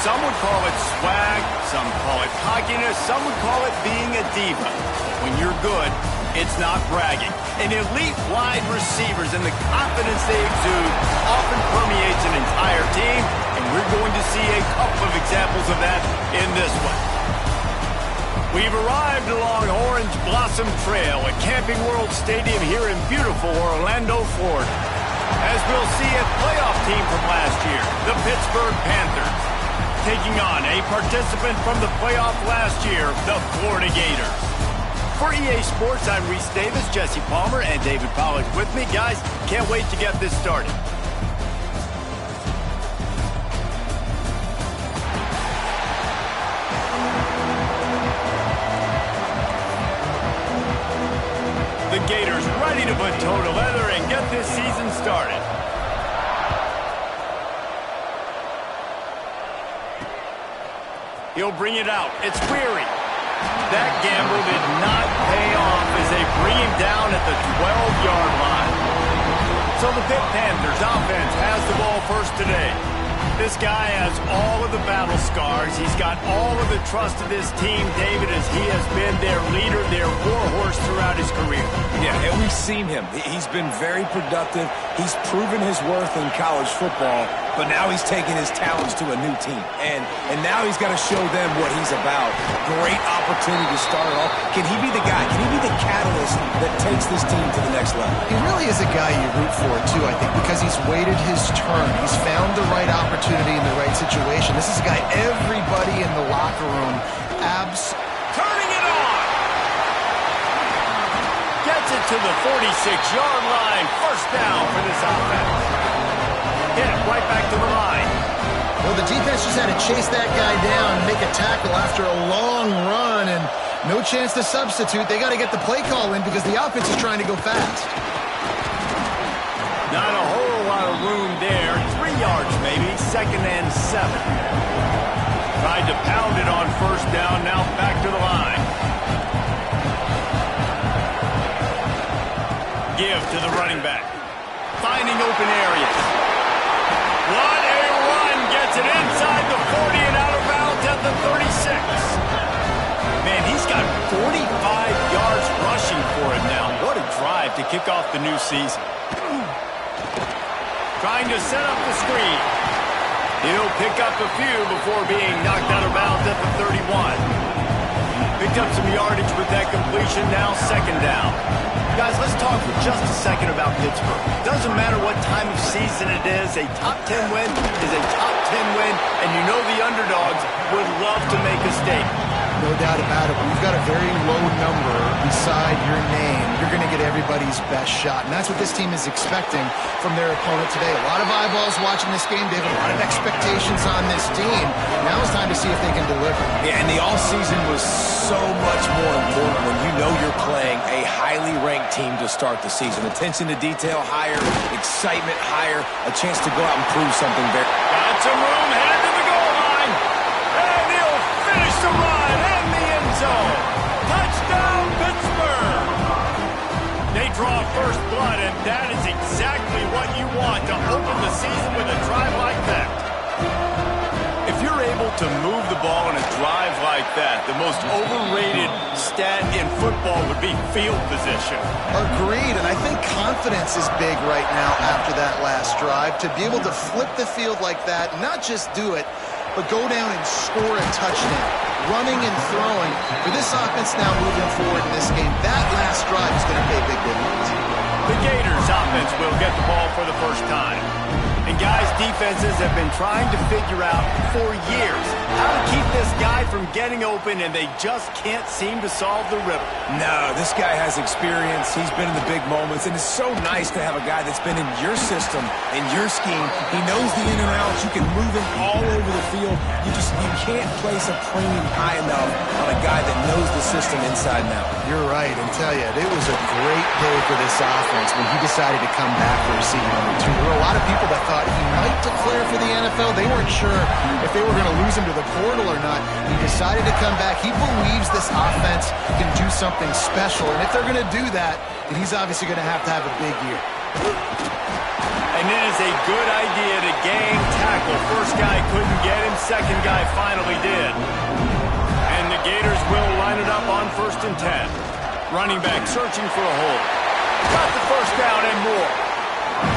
Some would call it swag, some call it cockiness, some would call it being a diva. When you're good, it's not bragging. And elite wide receivers and the confidence they exude often permeates an entire team, and we're going to see a couple of examples of that in this one. We've arrived along Orange Blossom Trail at Camping World Stadium here in beautiful Orlando, Florida, as we'll see a playoff team from last year, the Pittsburgh Panthers, taking on a participant from the playoff last year, the Florida Gators. For EA Sports, I'm Reese Davis, Jesse Palmer, and David Pollack with me. Guys, can't wait to get this started. The Gators ready to put toe to leather and get this season started. He'll bring it out. It's Weary. That gamble did not pay off as they bring him down at the 12-yard line. So the Pitt Panthers offense has the ball first today. This guy has all of the battle scars. He's got all of the trust of this team, David, as he has been their leader, their warhorse throughout his career. Yeah, and we've seen him. He's been very productive. He's proven his worth in college football, but now he's taking his talents to a new team. And now he's got to show them what he's about. Great opportunity to start it off. Can he be the guy? Can he be the catalyst that takes this team to the next level? He really is a guy you root for, too, I think, because he's waited his turn. He's found the right opportunity in the right situation. This is a guy everybody in the locker room turning it on. Gets it to the 46-yard line. First down for this offense. Hit it right back to the line. Well, the defense just had to chase that guy down and make a tackle after a long run, and no chance to substitute. They got to get the play call in because the offense is trying to go fast. Not a whole lot of room there. 3 yards maybe. 2nd and 7. Tried to pound it on first down. Now back to the line. Give to the running back. Finding open areas. What a run. Gets it inside the 40 and out of bounds at the 36. Man, he's got 45 yards rushing for him now. What a drive to kick off the new season. Trying to set up the screen. He'll pick up a few before being knocked out of bounds at the 31. Picked up some yardage with that completion, now 2nd down. Guys, let's talk for just a second about Pittsburgh. Doesn't matter what time of season it is, a top 10 win is a top 10 win, and you know the underdogs would love to make a statement. No doubt about it. When you've got a very low number beside your name, you're going to get everybody's best shot. And that's what this team is expecting from their opponent today. A lot of eyeballs watching this game, David. A lot of expectations on this team. Now it's time to see if they can deliver. Yeah, and the offseason was so much more important when you know you're playing a highly ranked team to start the season. Attention to detail higher, excitement higher, a chance to go out and prove something there. Got some room, headed to the goal line. And he'll finish the run in the end zone. Touchdown, Pittsburgh. They draw first blood, and that is exactly what you want to open the season with a drive like that. If you're able to move the ball in a drive like that, the most overrated stat in football would be field position. Agreed, and I think confidence is big right now after that last drive. To be able to flip the field like that, not just do it, but go down and score a touchdown. Running and throwing. For this offense now moving forward in this game, that last drive is going to pay big dividends. The Gators offense will get the ball for the first time. And guys, defenses have been trying to figure out for years how to keep this guy from getting open, and they just can't seem to solve the riddle. No, this guy has experience. He's been in the big moments, and it's so nice to have a guy that's been in your system, in your scheme. He knows the in and outs. You can move him all over the field. You can't place a premium high enough on a guy that knows the system inside and out. You're right, and tell you, it was a great day for this offense when he decided to come back for receiver number 2. There were a lot of people that thought he might declare for the NFL. They weren't sure if they were going to lose him to the portal or not. He decided to come back. He believes this offense can do something special, and if they're going to do that, then he's obviously going to have a big year. And it is a good idea to gang tackle. First guy couldn't get him, second guy finally did. And the Gators will line it up on 1st and 10. Running back searching for a hole. Got the first down and more.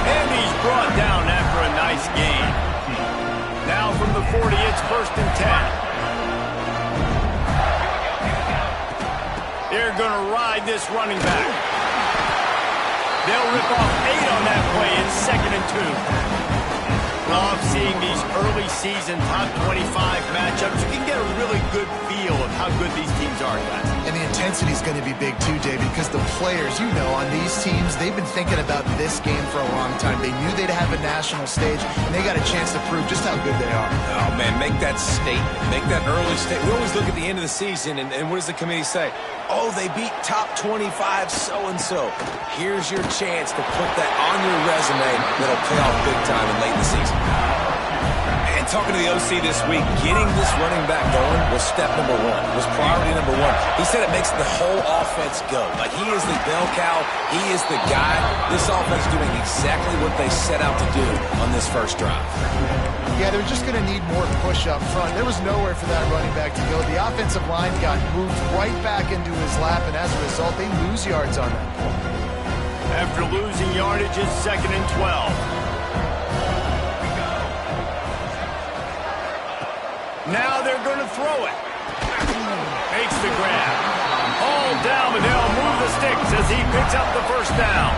And he's brought down after a nice gain. Now from the 40, it's 1st and 10. They're going to ride this running back. They'll rip off 8 on that play. It's 2nd and 2. Love seeing these early season top 25 matchups. You can get a really good feel of how good these teams are, guys. And the intensity is going to be big too, David, because the players, you know, on these teams, they've been thinking about this game for a long time. They knew they'd have a national stage, and they got a chance to prove just how good they are. Oh, man, make that statement. Make that early statement. We always look at the end of the season, and what does the committee say? Oh, they beat top 25 so-and-so. Here's your chance to put that on your resume that'll pay off big time in late in the season. And talking to the OC this week, getting this running back going was step number 1, was priority number 1. He said it makes the whole offense go. Like, he is the bell cow. He is the guy. This offense is doing exactly what they set out to do on this first drive. Yeah, they're just going to need more push up front. There was nowhere for that running back to go. The offensive line got moved right back into his lap, and as a result, they lose yards on that play. After losing yardage, it's 2nd and 12. Now they're going to throw it. Makes the grab. All down, but they'll move the sticks as he picks up the first down.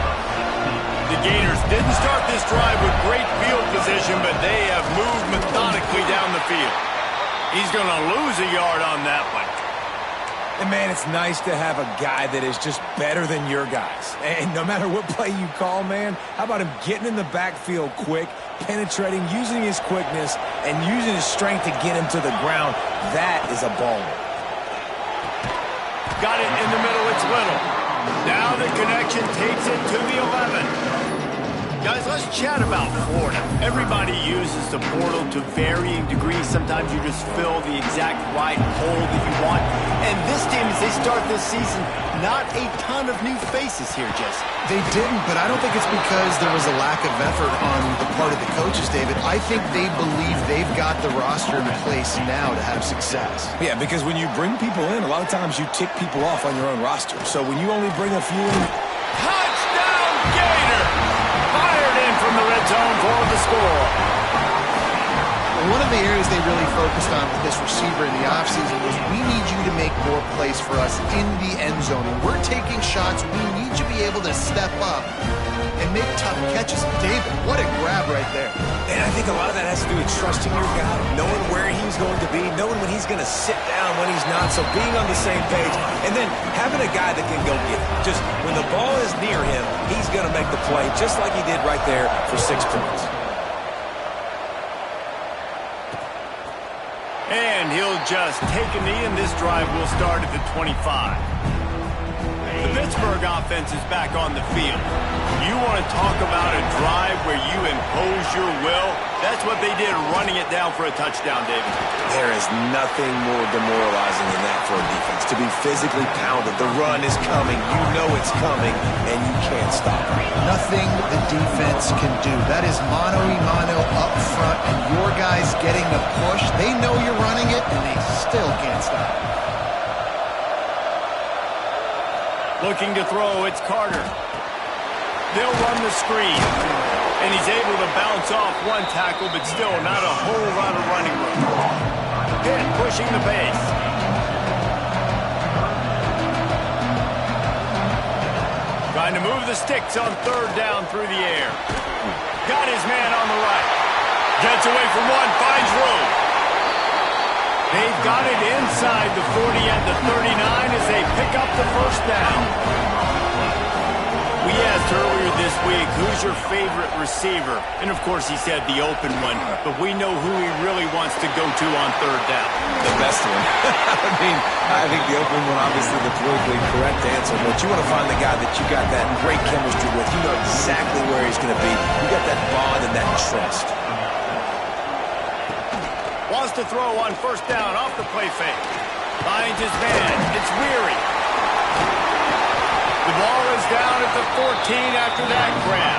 The Gators didn't start this drive with great field position, but they have moved methodically down the field. He's going to lose a yard on that one. And, man, it's nice to have a guy that is just better than your guys. And no matter what play you call, man, how about him getting in the backfield quick, penetrating, using his quickness, and using his strength to get him to the ground? That is a baller. Got it in the middle. It's Little. Now the connection takes it to the 11. Guys, let's chat about Florida. Everybody uses the portal to varying degrees. Sometimes you just fill the exact right hole that you want. And this team, as they start this season, not a ton of new faces here, Jesse. They didn't, but I don't think it's because there was a lack of effort on the part of the coaches, David. I think they believe they've got the roster in place now to have success. Yeah, because when you bring people in, a lot of times you tick people off on your own roster. So when you only bring a few in... Touchdown, Gator! Fired in from the red zone for the score. One of the areas they really focused on with this receiver in the offseason was we need you to make more plays for us in the end zone. When we're taking shots, we need you to be able to step up and make tough catches. David, what a grab right there. And I think a lot of that has to do with trusting your guy, knowing where he's going to be, knowing when he's going to sit down, when he's not, so being on the same page, and then having a guy that can go get it. Just when the ball is near him, he's going to make the play just like he did right there for 6 points. And he'll just take a knee, and this drive will start at the 25. The Pittsburgh offense is back on the field. You want to talk about a drive where you impose your will? That's what they did, running it down for a touchdown, David. There is nothing more demoralizing than that for a defense. To be physically pounded, the run is coming, you know it's coming, and you can't stop it. Nothing the defense can do. That is mano-a-mano up front, and your guys getting the push. They know you're running it, and they still can't stop it. Looking to throw, it's Carter. They'll run the screen. And he's able to bounce off one tackle, but still not a whole lot of running room. Pitt pushing the pace. Trying to move the sticks on 3rd down through the air. Got his man on the right. Gets away from one, finds room. They've got it inside the 40 and the 39 as they pick up the first down. We asked earlier this week, who's your favorite receiver? And, of course, he said the open one. But we know who he really wants to go to on 3rd down. The best one. I think the open one, obviously the politically correct answer. But you want to find the guy that you got that great chemistry with. You know exactly where he's going to be. You got that bond and that trust. Wants to throw on 1st down off the play fake. Finds his man. It's Weary. The ball is down at the 14 after that grab.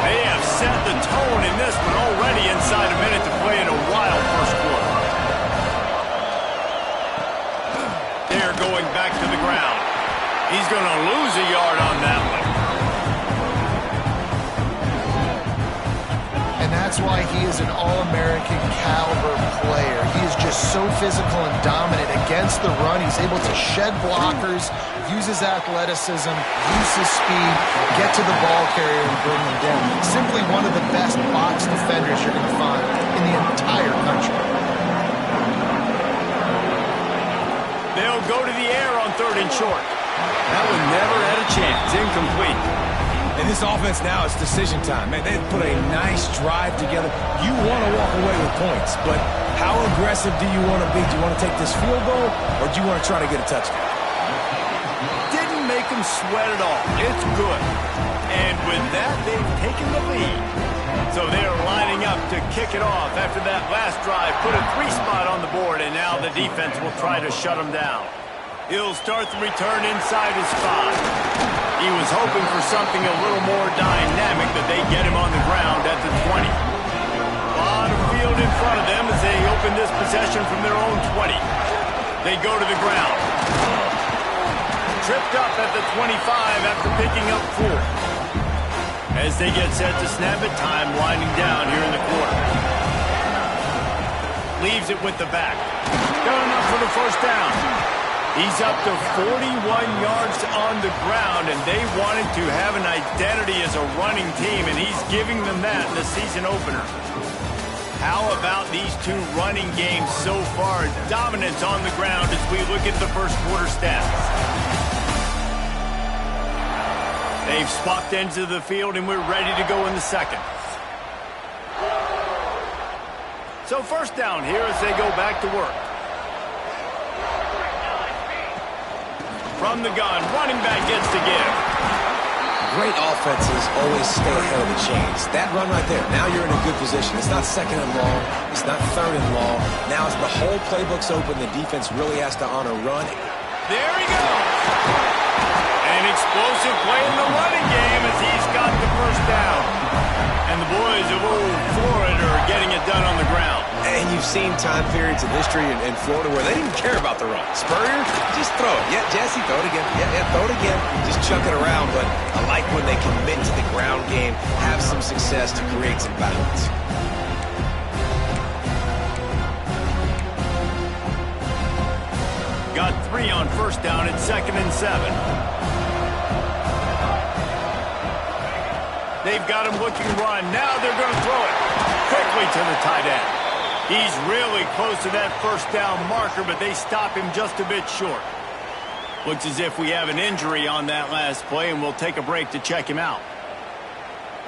They have set the tone in this one already inside a minute to play in a wild first quarter. They're going back to the ground. He's going to lose a yard on that one. And that's why he is an All-American caliber player. He is just so physical and dominant against the run. He's able to shed blockers, use his athleticism, use his speed, get to the ball carrier and bring him down. Simply one of the best box defenders you're going to find in the entire country. They'll go to the air on 3rd and short. That one never had a chance. Incomplete. In this offense now, it's decision time. Man, they put a nice drive together. You want to walk away with points, but how aggressive do you want to be? Do you want to take this field goal, or do you want to try to get a touchdown? Didn't make them sweat at all. It's good. And with that, they've taken the lead. So they're lining up to kick it off after that last drive. Put a 3-spot on the board, and now the defense will try to shut them down. He'll start the return inside his 5. He was hoping for something a little more dynamic, that they get him on the ground at the 20. A lot of field in front of them as they open this possession from their own 20. They go to the ground. Tripped up at the 25 after picking up 4. As they get set to snap it, time winding down here in the quarter. Leaves it with the back. Got enough for the first down. He's up to 41 yards on the ground, and they wanted to have an identity as a running team, and he's giving them that in the season opener. How about these two running games so far? Dominance on the ground as we look at the first quarter stats. They've swapped ends of the field, and we're ready to go in the second. So first down here as they go back to work. From the gun, running back gets to give. Great offenses always stay ahead of the chains. That run right there, now you're in a good position. It's not 2nd and long. It's not 3rd and long. Now as the whole playbook's open, the defense really has to honor run. There he goes. An explosive play in the running game as he's got the first down. And the boys of old Florida are getting it done on the ground. And you've seen time periods in history in Florida where they didn't care about the run. Spurrier, just throw it. Yeah, Jesse, throw it again. Yeah, throw it again. Just chuck it around. But I like when they commit to the ground game, have some success to create some balance. Got 3 on first down at 2nd and 7. They've got him looking run. Now they're going to throw it quickly to the tight end. He's really close to that first down marker, but they stop him just a bit short. Looks as if we have an injury on that last play, and we'll take a break to check him out.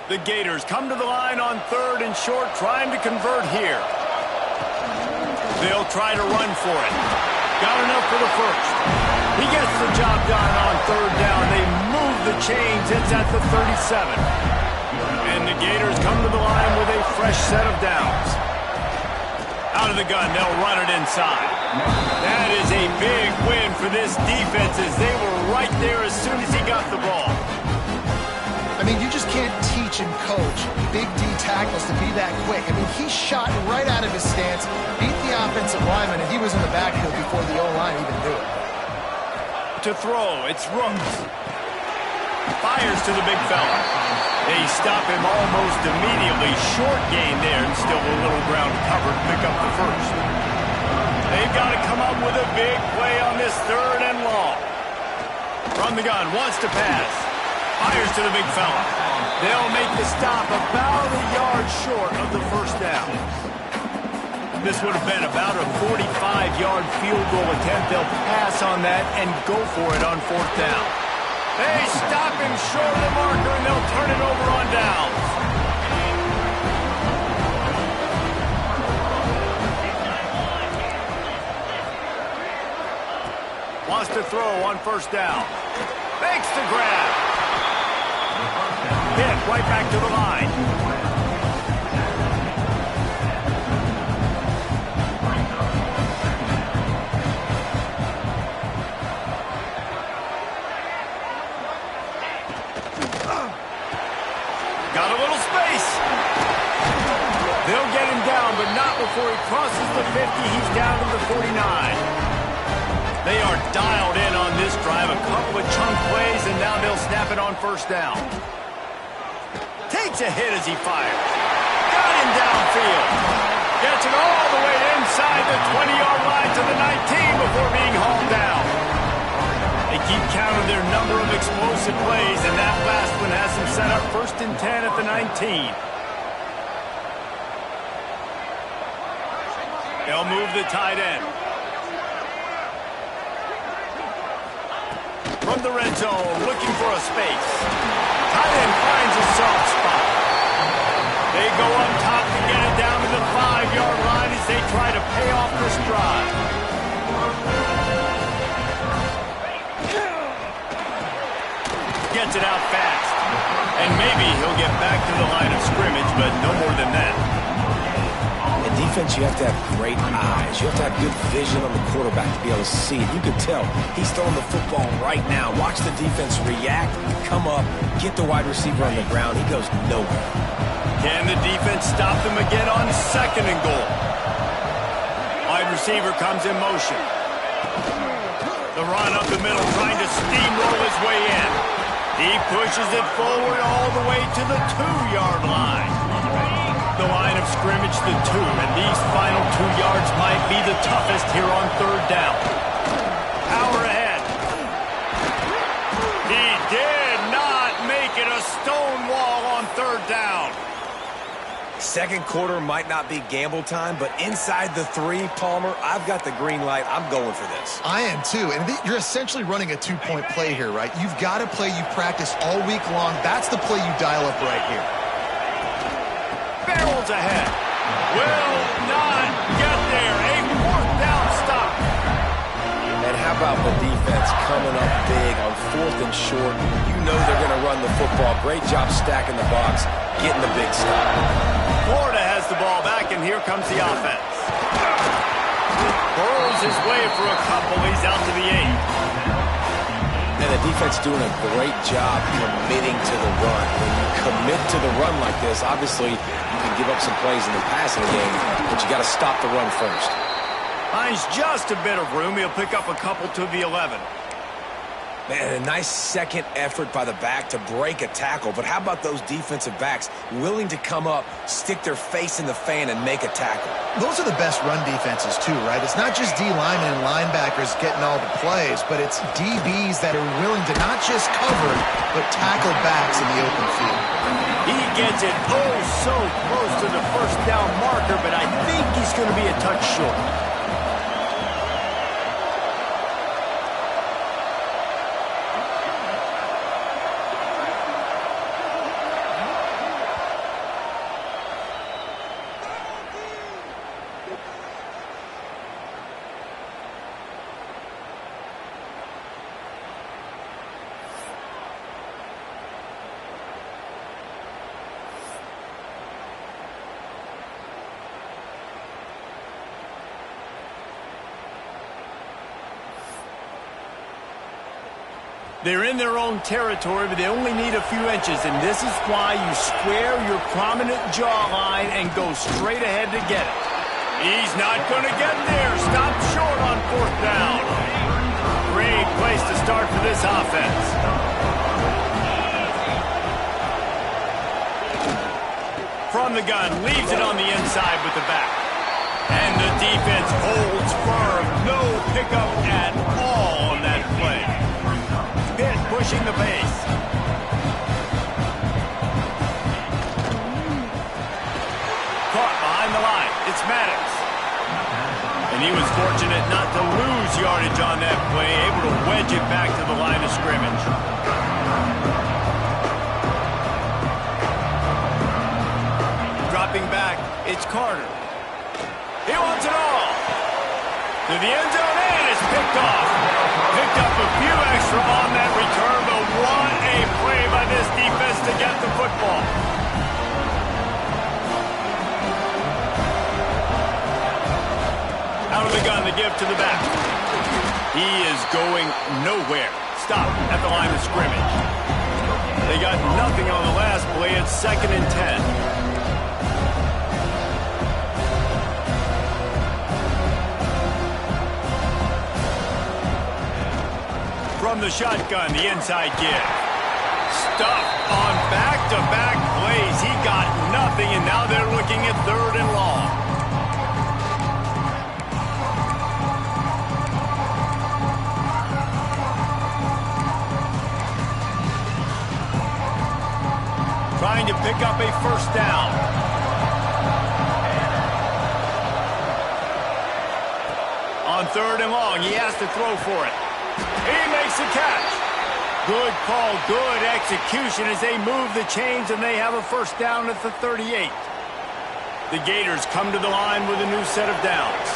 The Gators come to the line on 3rd and short, trying to convert here. They'll try to run for it. Got enough for the first. He gets the job done on 3rd down. They move the chains. It's at the 37. And the Gators come to the line with a fresh set of downs. Out of the gun, they'll run it inside. That is a big win for this defense as they were right there as soon as he got the ball. I mean, you just can't teach and coach big D tackles to be that quick. I mean, he shot right out of his stance, beat the offensive lineman, and he was in the backfield before the O-line even knew it. To throw, it's Rooks. Fires to the big fella. They stop him almost immediately. Short gain there, and still a little ground covered to pick up the first. They've got to come up with a big play on this 3rd and long. From the gun, wants to pass. Fires to the big fella. They'll make the stop about a yard short of the first down. This would have been about a 45-yard field goal attempt. They'll pass on that and go for it on 4th down. They stop him short of the marker, and they'll turn it over on downs. Wants to throw on 1st down. Makes the grab. Hit right back to the line. They are dialed in on this drive. A couple of chunk plays, and now they'll snap it on first down. Takes a hit as he fires. Got him downfield. Gets it all the way inside the 20-yard line to the 19 before being hauled down. They keep counting their number of explosive plays, and that last one has them set up 1st and 10 at the 19. They'll move the tight end. From the red zone, looking for a space. Tight end finds a soft spot. They go up top to get it down to the 5-yard line as they try to pay off this drive. Gets it out fast. And maybe he'll get back to the line of scrimmage, but no more than that. In defense, you have to have great eyes. You have to have good vision on the quarterback to be able to see it. You can tell he's throwing the football right now. Watch the defense react, come up, get the wide receiver on the ground. He goes nowhere. Can the defense stop them again on 2nd and goal? Wide receiver comes in motion. The run up the middle, trying to steamroll his way in. He pushes it forward all the way to the 2-yard line. The line of scrimmage, the 2, and these final 2 yards might be the toughest here on 3rd down. Power ahead. He did not make it a stone wall on 3rd down. 2nd quarter might not be gamble time, but inside the 3, Palmer, I've got the green light. I'm going for this. I am too, and you're essentially running a 2-point play here, right? You've got a play you've practiced all week long. That's the play you dial up right here. Barrels ahead. Will not get there. A 4th down stop. And how about the defense coming up big on 4th and short? You know they're going to run the football. Great job stacking the box, getting the big stop. Florida has the ball back, and here comes the offense. Burrows his way for a couple. He's out to the 8. And the defense doing a great job committing to the run. When you commit to the run like this, obviously you can give up some plays in the passing game, but you got to stop the run first. Finds just a bit of room. He'll pick up a couple to the 11. Man, a nice second effort by the back to break a tackle. But how about those defensive backs willing to come up, stick their face in the fan, and make a tackle? Those are the best run defenses too, right? It's not just D linemen and linebackers getting all the plays, but it's DBs that are willing to not just cover, but tackle backs in the open field. He gets it so close to the 1st down marker, but I think he's going to be a touch short. They're in their own territory, but they only need a few inches, and this is why you square your prominent jawline and go straight ahead to get it. He's not going to get there. Stop short on 4th down. Great place to start for this offense. From the gun, leaves it on the inside with the back. And the defense holds firm. No pickup at all on that play. Pitt pushing the pace. Caught behind the line. It's Maddox. And he was fortunate not to lose yardage on that play, able to wedge it back to the line of scrimmage. Dropping back, it's Carter. He wants it all. To the end zone, and it's picked off. Picked up a few extra on that return, but what a play by this defense to get the football. Out of the gun to give to the back. He is going nowhere. Stop at the line of scrimmage. They got nothing on the last play. It's 2nd and 10. from the shotgun, the inside give. Stuffed on back-to-back plays. He got nothing, and now they're looking at 3rd and long. Trying to pick up a 1st down. On 3rd and long, he has to throw for it. He makes the catch. Good call, good execution as they move the chains, and they have a 1st down at the 38. The Gators come to the line with a new set of downs.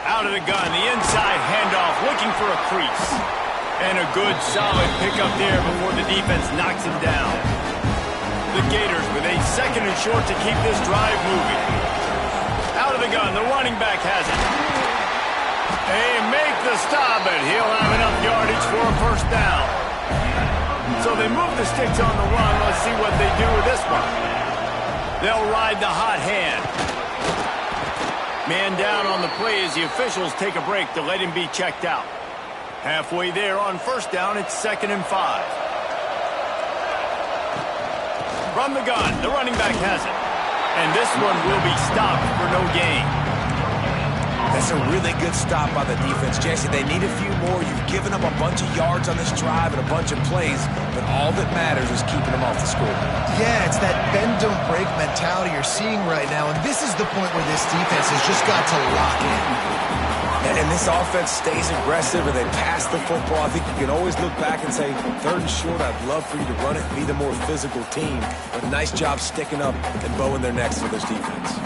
Out of the gun, the inside handoff, looking for a crease. And a good, solid pickup there before the defense knocks him down. The Gators with a 2nd and short to keep this drive moving. Out of the gun, the running back has it. They make the stop, but he'll have enough yardage for a 1st down. So they move the sticks on the run. Let's see what they do with this one. They'll ride the hot hand. Man down on the play as the officials take a break to let him be checked out. Halfway there on 1st down, it's 2nd and 5. From the gun, the running back has it. And this one will be stopped for no gain. That's a really good stop by the defense. Jesse, they need a few more. You've given up a bunch of yards on this drive and a bunch of plays, but all that matters is keeping them off the score. Yeah, it's that bend, don't break mentality you're seeing right now, and this is the point where this defense has just got to lock in. And this offense stays aggressive and they pass the football. I think you can always look back and say, 3rd and short, I'd love for you to run it, be the more physical team. But nice job sticking up and bowing their necks for this defense.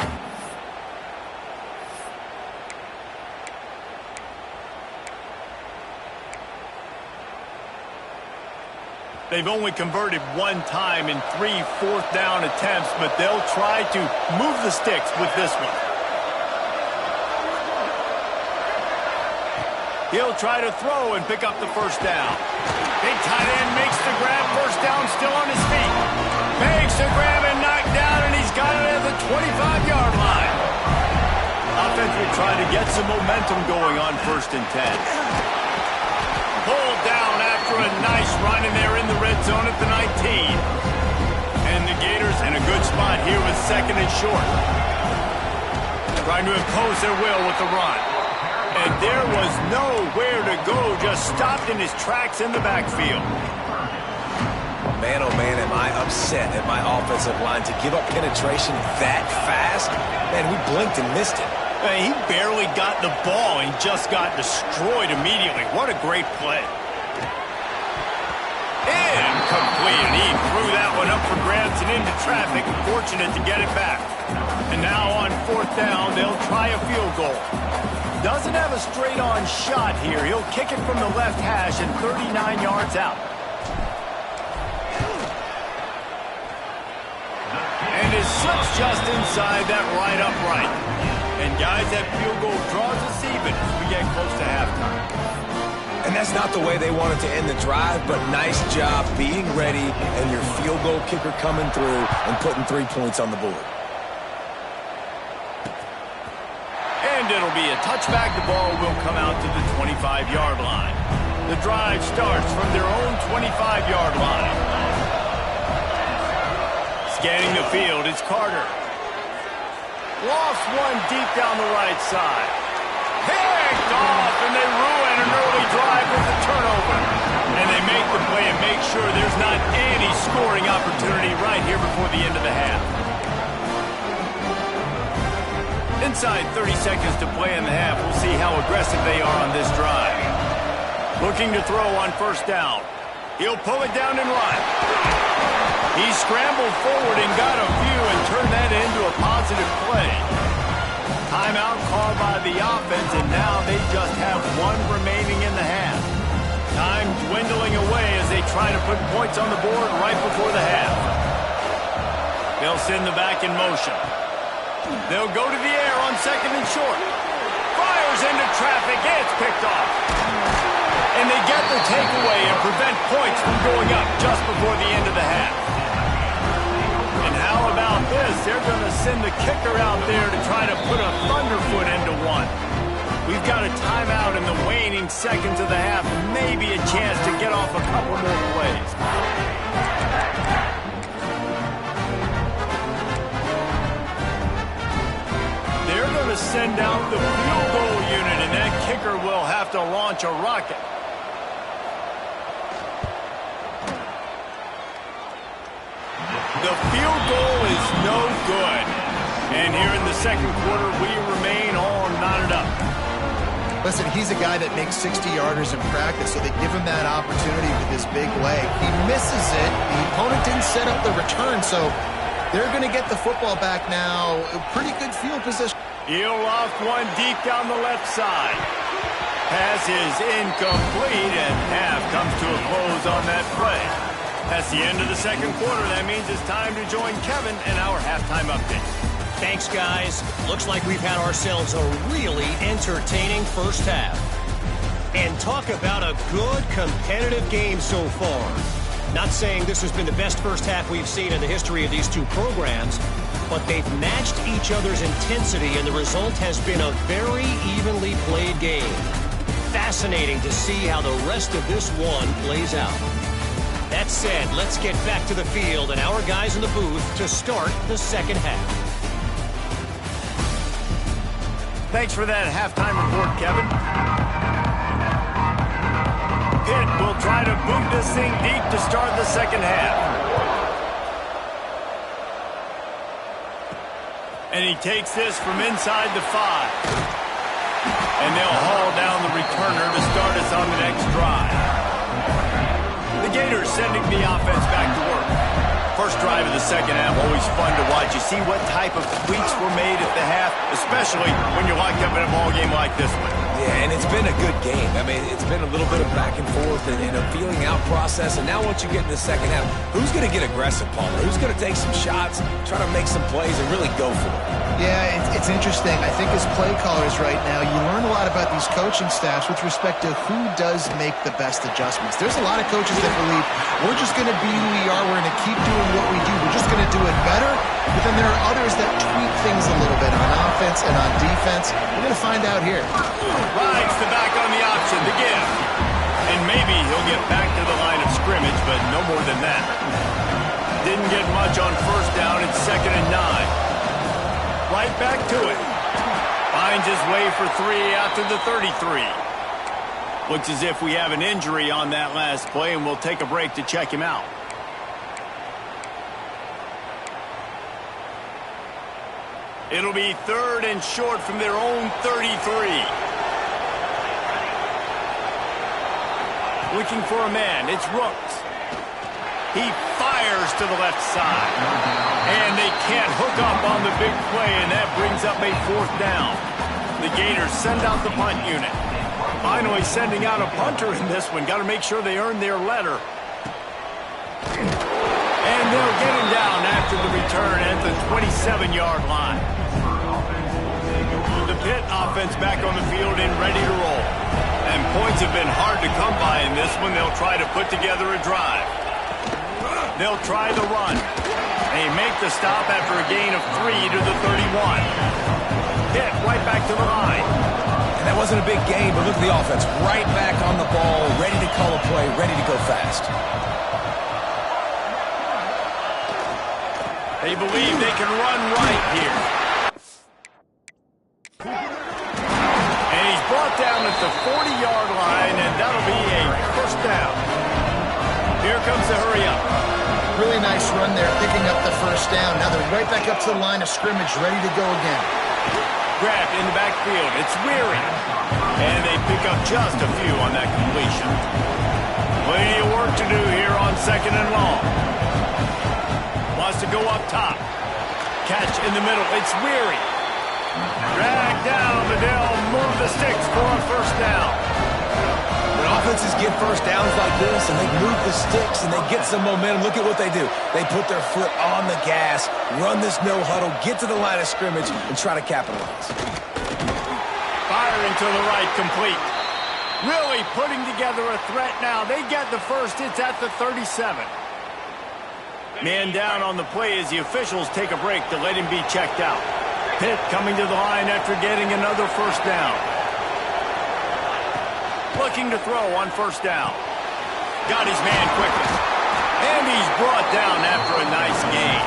They've only converted 1 time in 3 4th down attempts, but they'll try to move the sticks with this one. He'll try to throw and pick up the 1st down. Big tight end makes the grab. 1st down, still on his feet. Makes the grab and knocked down, and he's got it at the 25-yard line. Offense will try to get some momentum going on 1st and 10. Pulled down after a nice run, and they're in the red zone at the 19. And the Gators in a good spot here with 2nd and short. Trying to impose their will with the run. And there was nowhere to go, just stopped in his tracks in the backfield. Man, oh man, am I upset at my offensive line to give up penetration that fast? Man, we blinked and missed it. He barely got the ball and just got destroyed immediately. What a great play. Incomplete. He threw that one up for grabs and into traffic. Fortunate to get it back. And now on 4th down, they'll try a field goal. Doesn't have a straight-on shot here. He'll kick it from the left hash and 39 yards out. And his slip's just inside that right upright. And guys, that field goal draws us even as we get close to halftime. And that's not the way they wanted to end the drive, but nice job being ready and your field goal kicker coming through and putting 3 points on the board. And it'll be a touchback. The ball will come out to the 25-yard line. The drive starts from their own 25-yard line. Scanning the field, it's Carter. Lost one deep down the right side. Picked off, and they ruin an early drive with the turnover. And they make the play and make sure there's not any scoring opportunity right here before the end of the half. Inside 30 seconds to play in the half. We'll see how aggressive they are on this drive. Looking to throw on 1st down. He'll pull it down and run. He scrambled forward and got a few and turned that into a positive play. Timeout called by the offense, and now they just have 1 remaining in the half. Time dwindling away as they try to put points on the board right before the half. They'll send the back in motion. They'll go to the air on 2nd and short. Fires into traffic. It's picked off. And they get the takeaway and prevent points from going up just before the end of the half. And how about this? They're going to send the kicker out there to try to put a thunderfoot into one. seconds of the half, maybe a chance to get off a couple more plays. They're going to send out the field goal unit, and that kicker will have to launch a rocket. The field goal is no good. And here in the second quarter, we remain all knotted up. Listen, he's a guy that makes 60-yarders in practice, so they give him that opportunity with his big leg. He misses it. The opponent didn't set up the return, so they're going to get the football back now. A pretty good field position. He'll loft one deep down the left side. Pass is incomplete, and half comes to a close on that play. That's the end of the second quarter. That means it's time to join Kevin in our halftime update. Thanks, guys. Looks like we've had ourselves a really entertaining first half. And talk about a good competitive game so far. Not saying this has been the best first half we've seen in the history of these two programs, but they've matched each other's intensity, and the result has been a very evenly played game. Fascinating to see how the rest of this one plays out. That said, let's get back to the field and our guys in the booth to start the second half. Thanks for that halftime report, Kevin. Pitt will try to boot this thing deep to start the second half. And he takes this from inside the 5. And they'll haul down the returner to start us on the next drive. The Gators sending the offense back to work. First drive of the second half, always fun to watch. You see what type of tweaks were made at the half, especially when you're locked up in a ball game like this one. Yeah, and it's been a good game. I mean, it's been a little bit of back and forth and a feeling out process. And now once you get in the second half, who's going to get aggressive, Paul? Who's going to take some shots, try to make some plays, and really go for it? Yeah, it's interesting. I think as play callers right now, you learn a lot about these coaching staffs with respect to who does make the best adjustments. There's a lot of coaches that believe we're just going to be who we are. We're going to keep doing what we do. We're just going to do it better. But then there are others that tweak things a little bit on offense and on defense. We're going to find out here. Rides the back on the option to give. And maybe he'll get back to the line of scrimmage, but no more than that. Didn't get much on first down. It's 2nd and 9. Right back to it. Finds his way for 3 out to the 33. Looks as if we have an injury on that last play, and we'll take a break to check him out. It'll be 3rd and short from their own 33. Looking for a man. It's Rooks. He fires to the left side. And they can't hook up on the big play, and that brings up a 4th down. The Gators send out the punt unit. Finally sending out a punter in this one. Got to make sure they earn their letter. And they'll get him down after the return at the 27-yard line. The Pitt offense back on the field and ready to roll. And points have been hard to come by in this one. They'll try to put together a drive. They'll try the run. They make the stop after a gain of 3 to the 31. Pitt right back to the line. And that wasn't a big game, but look at the offense. Right back on the ball, ready to call a play, ready to go fast. They believe they can run right here. And he's brought down at the 40-yard line, and that'll be a first down. Here comes the hurry up. Really nice run there, picking up the first down. Now they're right back up to the line of scrimmage, ready to go again. Grabbed in the backfield. It's Weary. And they pick up just a few on that completion. Plenty of work to do here on 2nd and long. Wants to go up top. Catch in the middle. It's Weary. Drag down, but they'll move the sticks for a first down. When offenses get first downs like this and they move the sticks and they get some momentum, look at what they do. They put their foot on the gas, run this no huddle, get to the line of scrimmage, and try to capitalize. Firing to the right, complete. Really putting together a threat now. They get the first. It's at the 37. Man down on the play as the officials take a break to let him be checked out. Pitt coming to the line after getting another first down. looking to throw on first down. Got his man quickly. And he's brought down after a nice gain.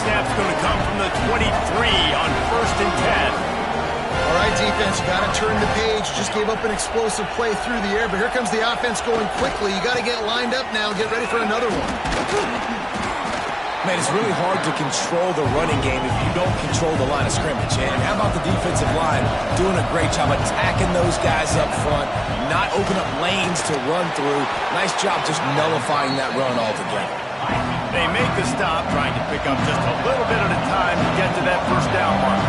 Snap's going to come from the 23 on first and 10. All right, defense, you got to turn the page. Just gave up an explosive play through the air, but here comes the offense going quickly. You got to get lined up now and get ready for another one. Man, it's really hard to control the running game if you don't control the line of scrimmage. And how about the defensive line doing a great job attacking those guys up front, not open up lanes to run through. Nice job just nullifying that run altogether. They make the stop, trying to pick up just a little bit at a time to get to that first down mark.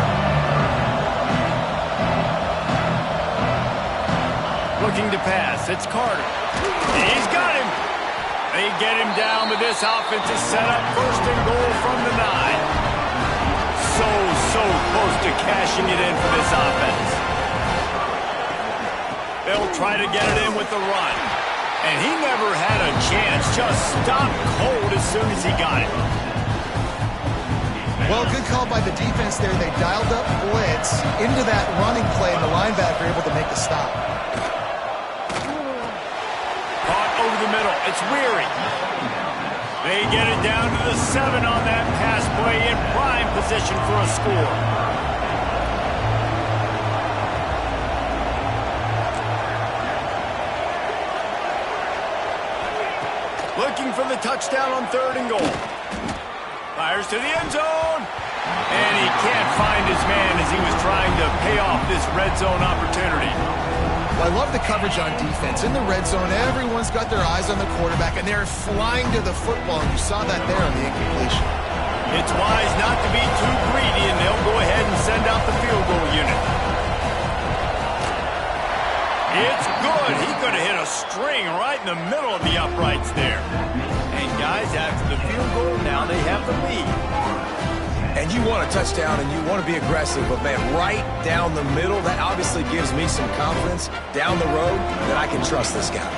Looking to pass, it's Carter. He's got him. They get him down, but this offense is set up first and goal from the 9. So close to cashing it in for this offense. They'll try to get it in with the run. And he never had a chance, just stopped cold as soon as he got it. Well, good call by the defense there. They dialed up blitz into that running play, and the linebacker able to make the stop. Caught over the middle. It's Weary. They get it down to the 7 on that pass play in prime position for a score. Looking for the touchdown on 3rd and goal. Fires to the end zone. And he can't find his man as he was trying to pay off this red zone opportunity. Well, I love the coverage on defense. In the red zone, everyone's got their eyes on the quarterback, and they're flying to the football. You saw that there on the incompletion. It's wise not to be too greedy, and they'll go ahead and send out the field goal unit. It's good. He could have hit a string right in the middle of the uprights there. And guys, after the field goal, now they have the lead. And you want a touchdown and you want to be aggressive, but man, right down the middle, that obviously gives me some confidence down the road that I can trust this guy.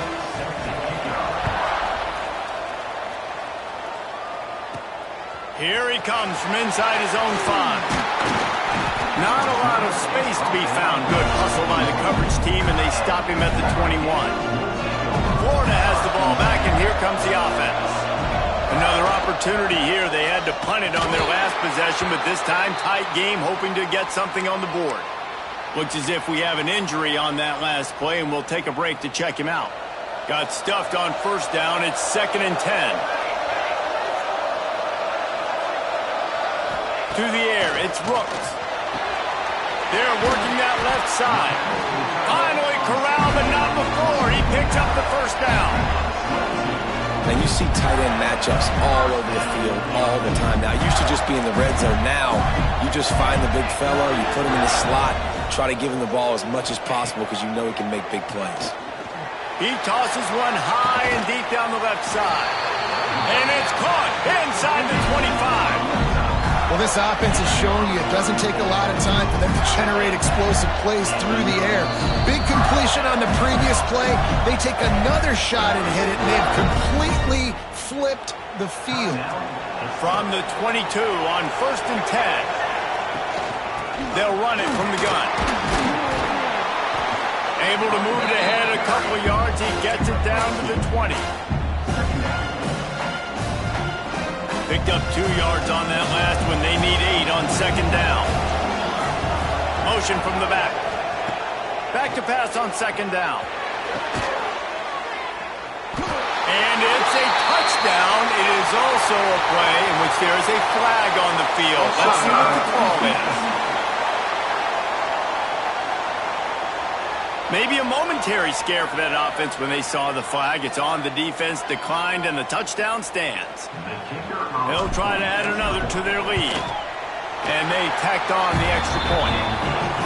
Here he comes from inside his own 5. Not a lot of space to be found. Good hustle by the coverage team, and they stop him at the 21. Florida has the ball back, and here comes the offense. Another opportunity here. They had to punt it on their last possession, but this time tight game, hoping to get something on the board. Looks as if we have an injury on that last play, and we'll take a break to check him out. Got stuffed on first down. It's 2nd and 10. To the air, it's Rooks. They're working that left side. Finally corralled, but not before. He picks up the first down. And you see tight end matchups all over the field all the time. Now, it used to just be in the red zone. Now, you just find the big fellow, you put him in the slot, try to give him the ball as much as possible because you know he can make big plays. He tosses one high and deep down the left side. And it's caught inside the 25. Well, this offense is showing you it doesn't take a lot of time for them to generate explosive plays through the air. Big completion on the previous play. They take another shot and hit it, and they've completely flipped the field. From the 22 on 1st and 10. They'll run it from the gun. Able to move it ahead a couple of yards. He gets it down to the 20. Picked up 2 yards on that last one. They need 8 on 2nd down. Motion from the back. Back to pass on 2nd down. And it's a touchdown. It is also a play in which there is a flag on the field. Let's see what the call is. Maybe a momentary scare for that offense when they saw the flag. It's on, the defense declined, and the touchdown stands. They'll try to add another to their lead. And they tacked on the extra point.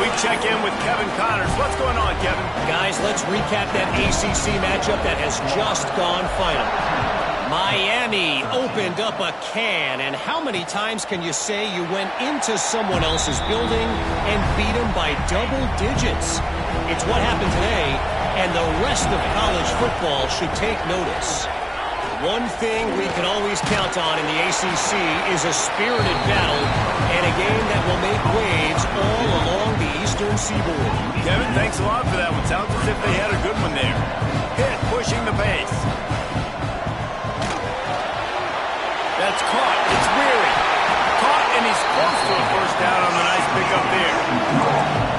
We check in with Kevin Connors. What's going on, Kevin? Guys, let's recap that ACC matchup that has just gone final. Miami opened up a can, and how many times can you say you went into someone else's building and beat them by double digits? It's what happened today, and the rest of college football should take notice. One thing we can always count on in the ACC is a spirited battle and a game that will make waves all along the Eastern seaboard. Kevin, thanks a lot for that one. Sounds as if they had a good one there. Pitt pushing the pace. That's caught. It's Weary. Caught, and he's close to a first down on the nice pickup there.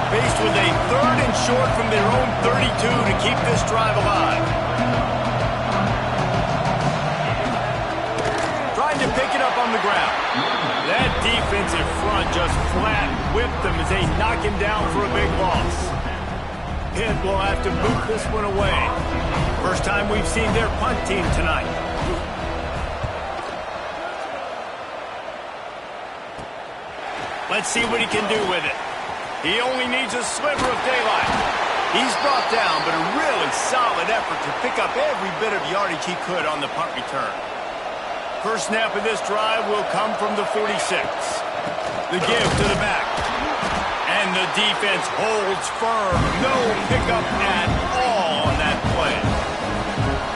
Faced with a 3rd and short from their own 32 to keep this drive alive. Trying to pick it up on the ground. That defensive front just flat whipped them as they knock him down for a big loss. Pitt will have to boot this one away. First time we've seen their punt team tonight. Let's see what he can do with it. He only needs a sliver of daylight. He's brought down, but a really solid effort to pick up every bit of yardage he could on the punt return. First snap of this drive will come from the 46. The give to the back. And the defense holds firm. No pickup at all on that play.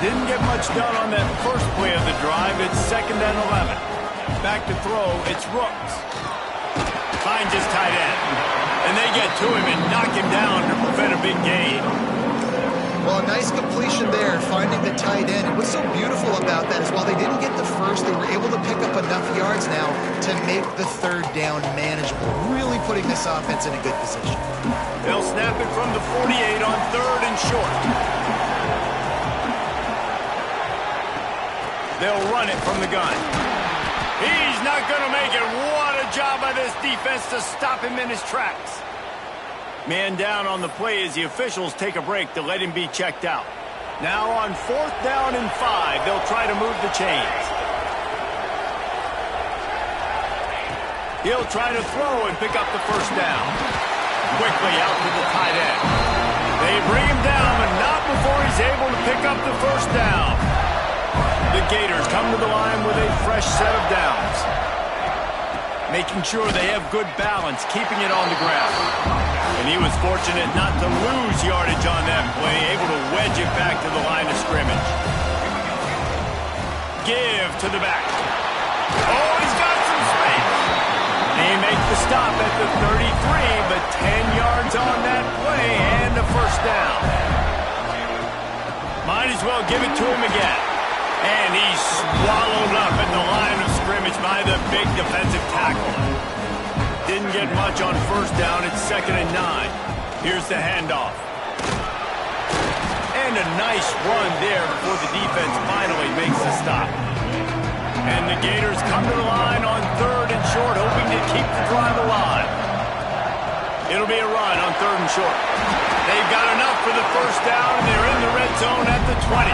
Didn't get much done on that first play of the drive. It's 2nd and 11. Back to throw, it's Rooks. Finds his tight end. And they get to him and knock him down to prevent a big gain. Well, a nice completion there, finding the tight end. And what's so beautiful about that is while they didn't get the first, they were able to pick up enough yards now to make the 3rd down manageable, really putting this offense in a good position. They'll snap it from the 48 on 3rd and short. They'll run it from the gun. He's not going to make it. What a job by this defense to stop him in his tracks. Man down on the play as the officials take a break to let him be checked out. Now on 4th down and 5, they'll try to move the chains. He'll try to throw and pick up the first down. Quickly out to the tight end. They bring him down, but not before he's able to pick up the first down. The Gators come to the line with a fresh set of downs. Making sure they have good balance, keeping it on the ground. And he was fortunate not to lose yardage on that play, able to wedge it back to the line of scrimmage. Give to the back. Oh, he's got some space. They make the stop at the 33, but 10 yards on that play and a first down. Might as well give it to him again. And he's swallowed up at the line of scrimmage by the big defensive tackle. Didn't get much on first down. It's 2nd and 9. Here's the handoff. And a nice run there before the defense finally makes the stop. And the Gators come to the line on 3rd and short, hoping to keep the drive alive. It'll be a run on 3rd and short. They've got enough for the first down, and they're in the red zone at the 20.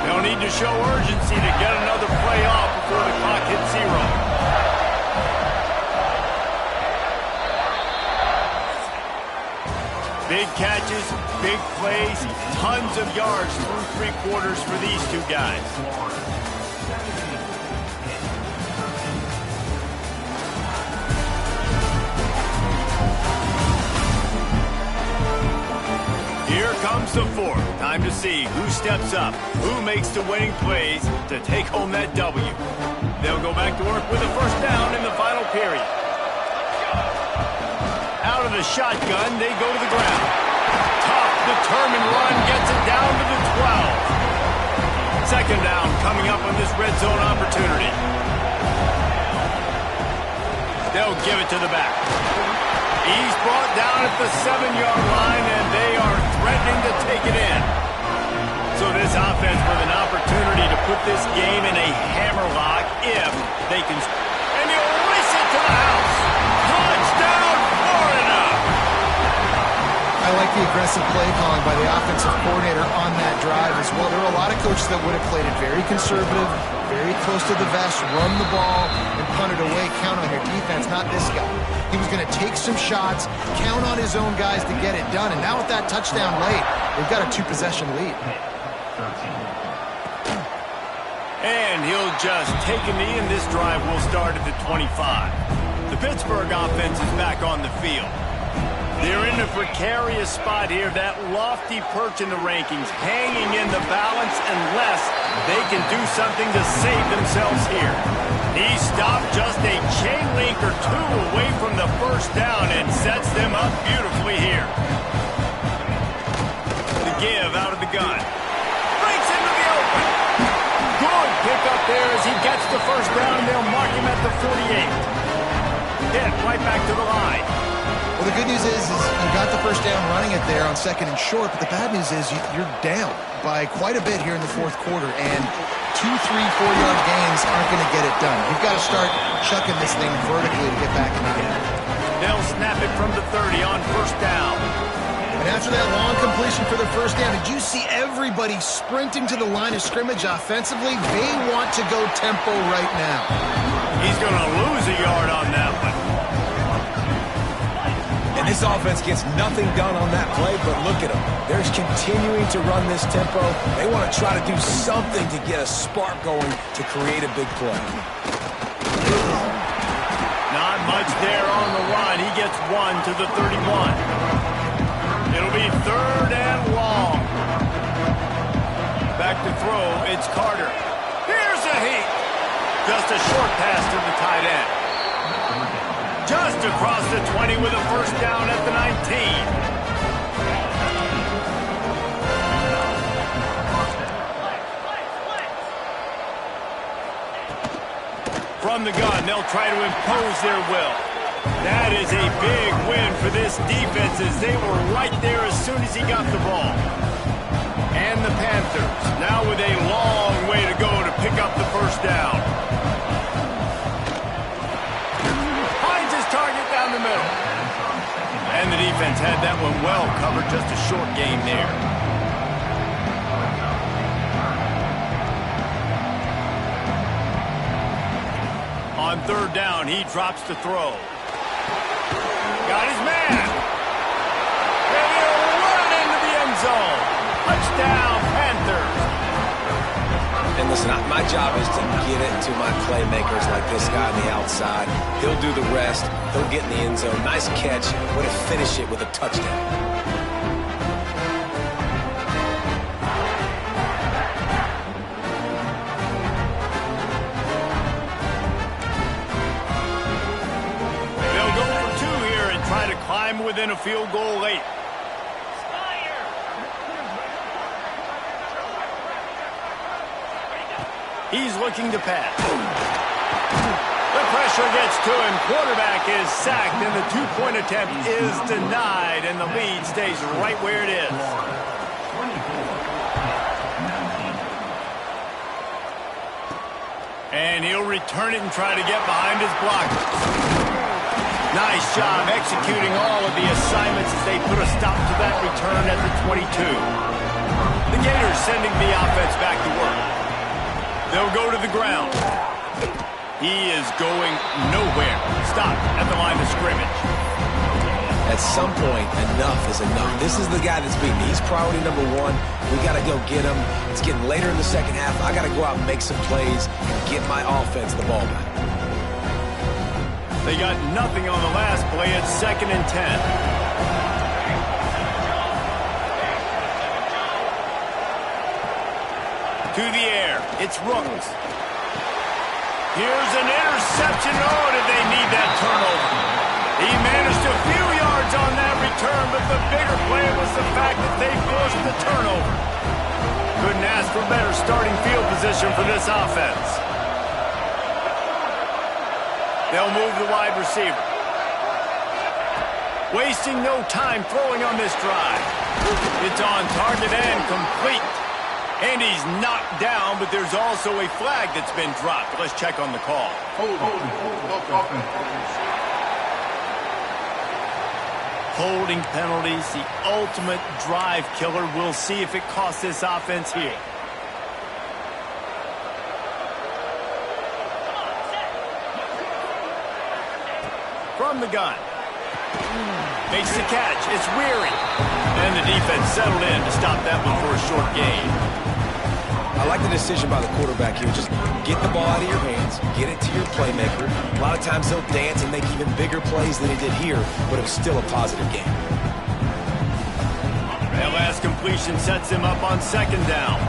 They'll need to show urgency to get another play off before the clock hits 0. Big catches, big plays, tons of yards through 3 quarters for these two guys. Here comes the 4th. Time to see who steps up, who makes the winning plays to take home that W. They'll go back to work with a first down in the final period. Out of the shotgun, they go to the ground. Tough, determined run gets it down to the 12. 2nd down coming up on this red zone opportunity. They'll give it to the back. He's brought down at the 7-yard line, and they are threatening to take it in. So this offense with an opportunity to put this game in a hammerlock if they can. And he'll race it to the house. Touchdown, Florida! I like the aggressive play calling by the offensive coordinator on that drive as well. There are a lot of coaches that would have played it very conservative, very close to the vest, run the ball, and punt it away. Count on your defense, not this guy. He was going to take some shots, count on his own guys to get it done. And now with that touchdown late, they've got a 2-possession lead. And he'll just take a knee, and this drive will start at the 25. The Pittsburgh offense is back on the field. They're in a precarious spot here, that lofty perch in the rankings, hanging in the balance unless they can do something to save themselves here. He stopped just a chain link or two away from the first down and sets them up beautifully here. The give out of the gun. Breaks into the open. Good pick up there as he gets the first down, and they'll mark him at the 48. Hit right back to the line. Well, the good news is you got the first down running it there on 2nd and short, but the bad news is you're down by quite a bit here in the 4th quarter, and 2, 3, 4-yard gains aren't going to get it done. You've got to start chucking this thing vertically to get back in the game. They'll snap it from the 30 on first down. And after that long completion for the first down, did you see everybody sprinting to the line of scrimmage offensively? They want to go tempo right now. He's going to lose a yard on that one. And this offense gets nothing done on that play, but look at them. They're continuing to run this tempo. They want to try to do something to get a spark going to create a big play. Not much there on the line. He gets 1 to the 31. It'll be 3rd and long. Back to throw. It's Carter. Here's a heat. Just a short pass to the tight end. Just across the 20 with a first down at the 19. From the gun, they'll try to impose their will. That is a big win for this defense as they were right there as soon as he got the ball. And the Panthers, now with a long way to go to pick up the first down. Target down the middle. And the defense had that one well covered. Just a short game there. On 3rd down, he drops to throw. Got his man. And he'll run into the end zone. Touchdown, Panthers. And listen, my job is to get it to my playmakers like this guy on the outside. He'll do the rest. He'll get in the end zone. Nice catch. Way to finish it with a touchdown. They'll go for 2 here and try to climb within a field goal late. He's looking to pass. The pressure gets to him. Quarterback is sacked, and the 2-point attempt is denied, and the lead stays right where it is. And he'll return it and try to get behind his blockers. Nice job executing all of the assignments as they put a stop to that return at the 22. The Gators sending the offense back to work. They'll go to the ground. He is going nowhere. Stop at the line of scrimmage. At some point, enough is enough. This is the guy that's beaten me. He's priority number 1. We got to go get him. It's getting later in the second half. I got to go out and make some plays and get my offense the ball back. They got nothing on the last play. It's 2nd and 10. To the air. It's Rooks. Here's an interception. Oh, did they need that turnover? He managed a few yards on that return, but the bigger play was the fact that they forced the turnover. Couldn't ask for better starting field position for this offense. They'll move the wide receiver. Wasting no time throwing on this drive. It's on target and complete. And he's knocked down, but there's also a flag that's been dropped. Let's check on the call. Holding penalties, the ultimate drive killer. We'll see if it costs this offense here. From the gun. Makes the catch. It's Weary. And the defense settled in to stop that one for a short gain. I like the decision by the quarterback here. Just get the ball out of your hands, get it to your playmaker. A lot of times he'll dance and make even bigger plays than he did here, but it was still a positive game. That last completion sets him up on 2nd down.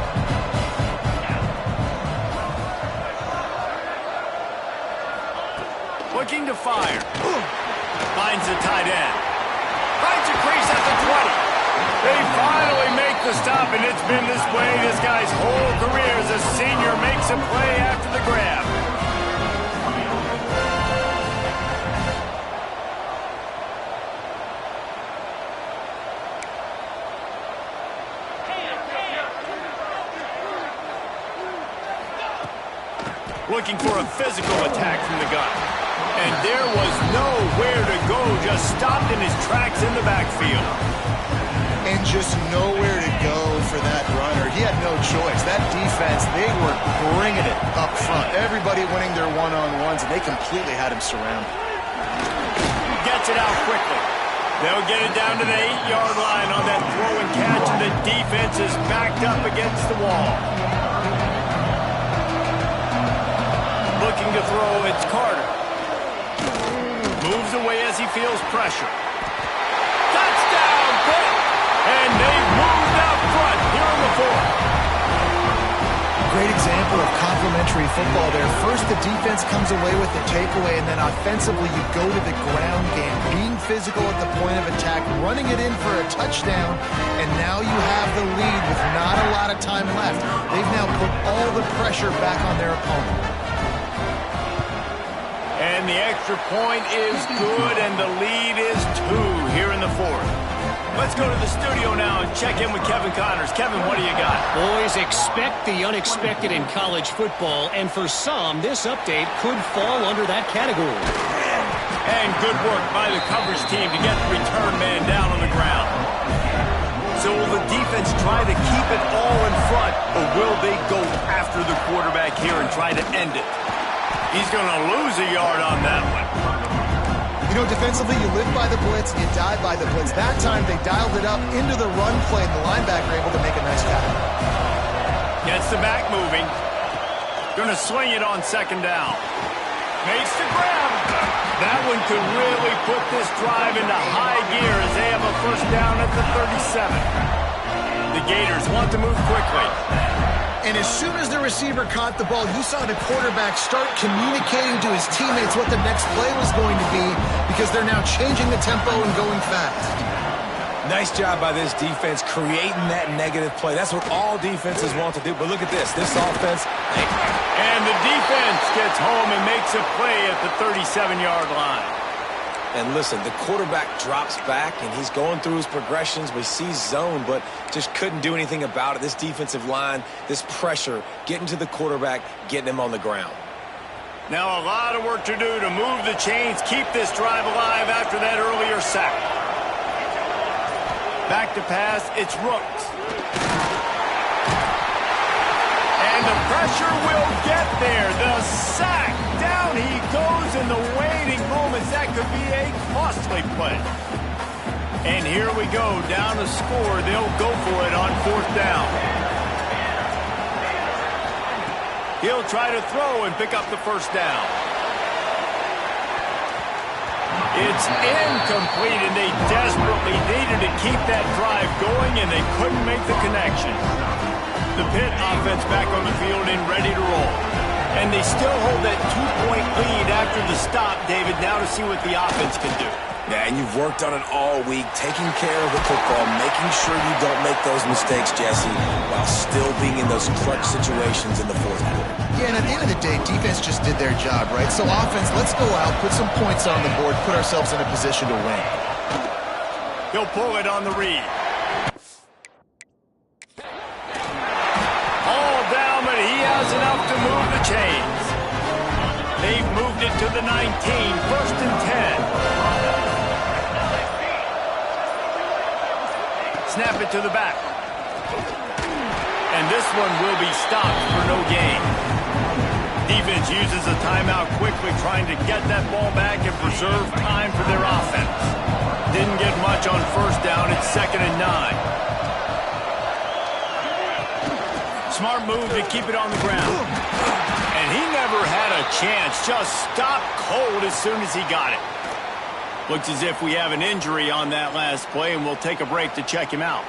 looking to fire. Finds the tight end. Finds a crease at the 20. They finally make the stop, and it's been this way this guy's whole career as a senior makes a play after the grab. Looking for a physical attack from the gun. And there was nowhere to go, just stopped in his tracks in the backfield. And just nowhere to go for that runner. He had no choice. That defense, they were bringing it up front. Everybody winning their one-on-ones, and they completely had him surrounded. Gets it out quickly. They'll get it down to the 8-yard line on that throw and catch, and the defense is backed up against the wall. Looking to throw, it's Carter. Moves away as he feels pressure. Touchdown, Pitt! And they moved out front here in the fourth. Great example of complementary football there. First, the defense comes away with the takeaway, and then offensively, you go to the ground game, being physical at the point of attack, running it in for a touchdown, and now you have the lead with not a lot of time left. They've now put all the pressure back on their opponent. And the extra point is good, and the lead is 2 here in the fourth. Let's go to the studio now and check in with Kevin Connors. Kevin, what do you got? Boys, expect the unexpected in college football, and for some, this update could fall under that category. And good work by the coverage team to get the return man down on the ground. So will the defense try to keep it all in front, or will they go after the quarterback here and try to end it? He's going to lose a yard on that one. You know, defensively, you live by the blitz, you die by the blitz. That time, they dialed it up into the run play, and the linebacker able to make a nice tackle. Gets the back moving. Going to swing it on second down. Makes the grab. That one could really put this drive into high gear as they have a first down at the 37. The Gators want to move quickly. And as soon as the receiver caught the ball, you saw the quarterback start communicating to his teammates what the next play was going to be, because they're now changing the tempo and going fast. Nice job by this defense creating that negative play. That's what all defenses want to do. But look at this. This offense. And the defense gets home and makes a play at the 37-yard line. And listen, the quarterback drops back, and he's going through his progressions. We see zone, but just couldn't do anything about it. This defensive line, this pressure, getting to the quarterback, getting him on the ground. Now a lot of work to do to move the chains, keep this drive alive after that earlier sack. Back to pass, it's Rooks. And the pressure will get there. The sack, down he goes in the waiting moments. That could be a costly play. And here we go, down to score. They'll go for it on fourth down. He'll try to throw and pick up the first down. It's incomplete, and they desperately needed to keep that drive going, and they couldn't make the connection. The Pitt offense back on the field and ready to roll. And they still hold that 2-point lead after the stop, David, now to see what the offense can do. Yeah, and you've worked on it all week, taking care of the football, making sure you don't make those mistakes, Jesse, while still being in those clutch situations in the fourth quarter. Yeah, and at the end of the day, defense just did their job, right? So offense, let's go out, put some points on the board, put ourselves in a position to win. He'll pull it on the read. All down, but he has enough to move the chains. They've moved it to the 19, first and 10. Snap it to the back. And this one will be stopped for no gain. Defense uses a timeout quickly, trying to get that ball back and preserve time for their offense. Didn't get much on first down. It's 2nd and 9. Smart move to keep it on the ground. And he never had a chance. Just stopped cold as soon as he got it. Looks as if we have an injury on that last play, and we'll take a break to check him out.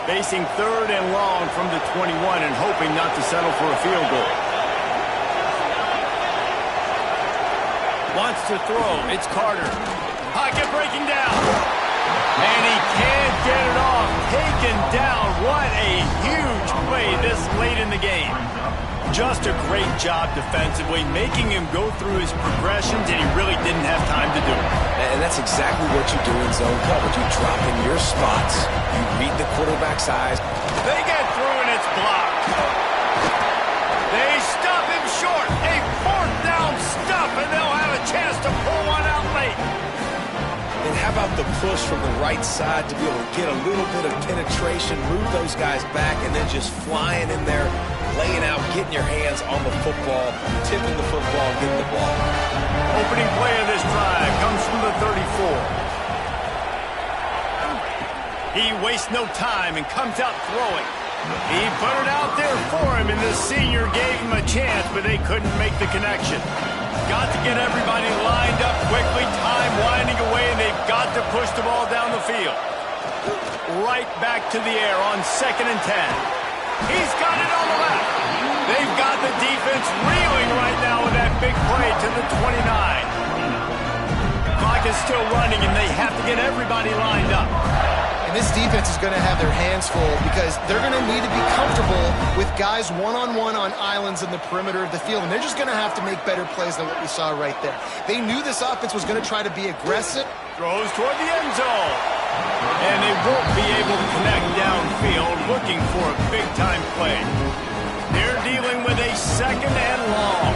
Facing 3rd and long from the 21 and hoping not to settle for a field goal. Wants to throw. It's Carter. Pocket breaking down. And he can't get it off. Taken down. What a huge play this late in the game. Just a great job defensively, making him go through his progressions, and he really didn't have time to do it. And that's exactly what you do in zone coverage. You drop in your spots. You read the quarterback's eyes. They get through, and it's blocked. They stop him short. A 4th down stop, and they'll have a chance to pull one out late. And how about the push from the right side to be able to get a little bit of penetration, move those guys back, and then just flying in there, laying out, getting your hands on the football, tipping the football, and getting the ball. Opening play of this drive comes from the 34. He wastes no time and comes out throwing. He put it out there for him, and the senior gave him a chance, but they couldn't make the connection. Got to get everybody lined up quickly, time winding away, and they've got to push the ball down the field. Right back to the air on 2nd and 10. He's got it on the left. They've got the defense reeling right now with that big play to the 29. Clock is still running, and they have to get everybody lined up. And this defense is going to have their hands full because they're going to need to be comfortable with guys one-on-one on islands in the perimeter of the field, and they're just going to have to make better plays than what we saw right there. They knew this offense was going to try to be aggressive. Throws toward the end zone. And they won't be able to connect downfield, looking for a big-time play. They're dealing with a 2nd and long.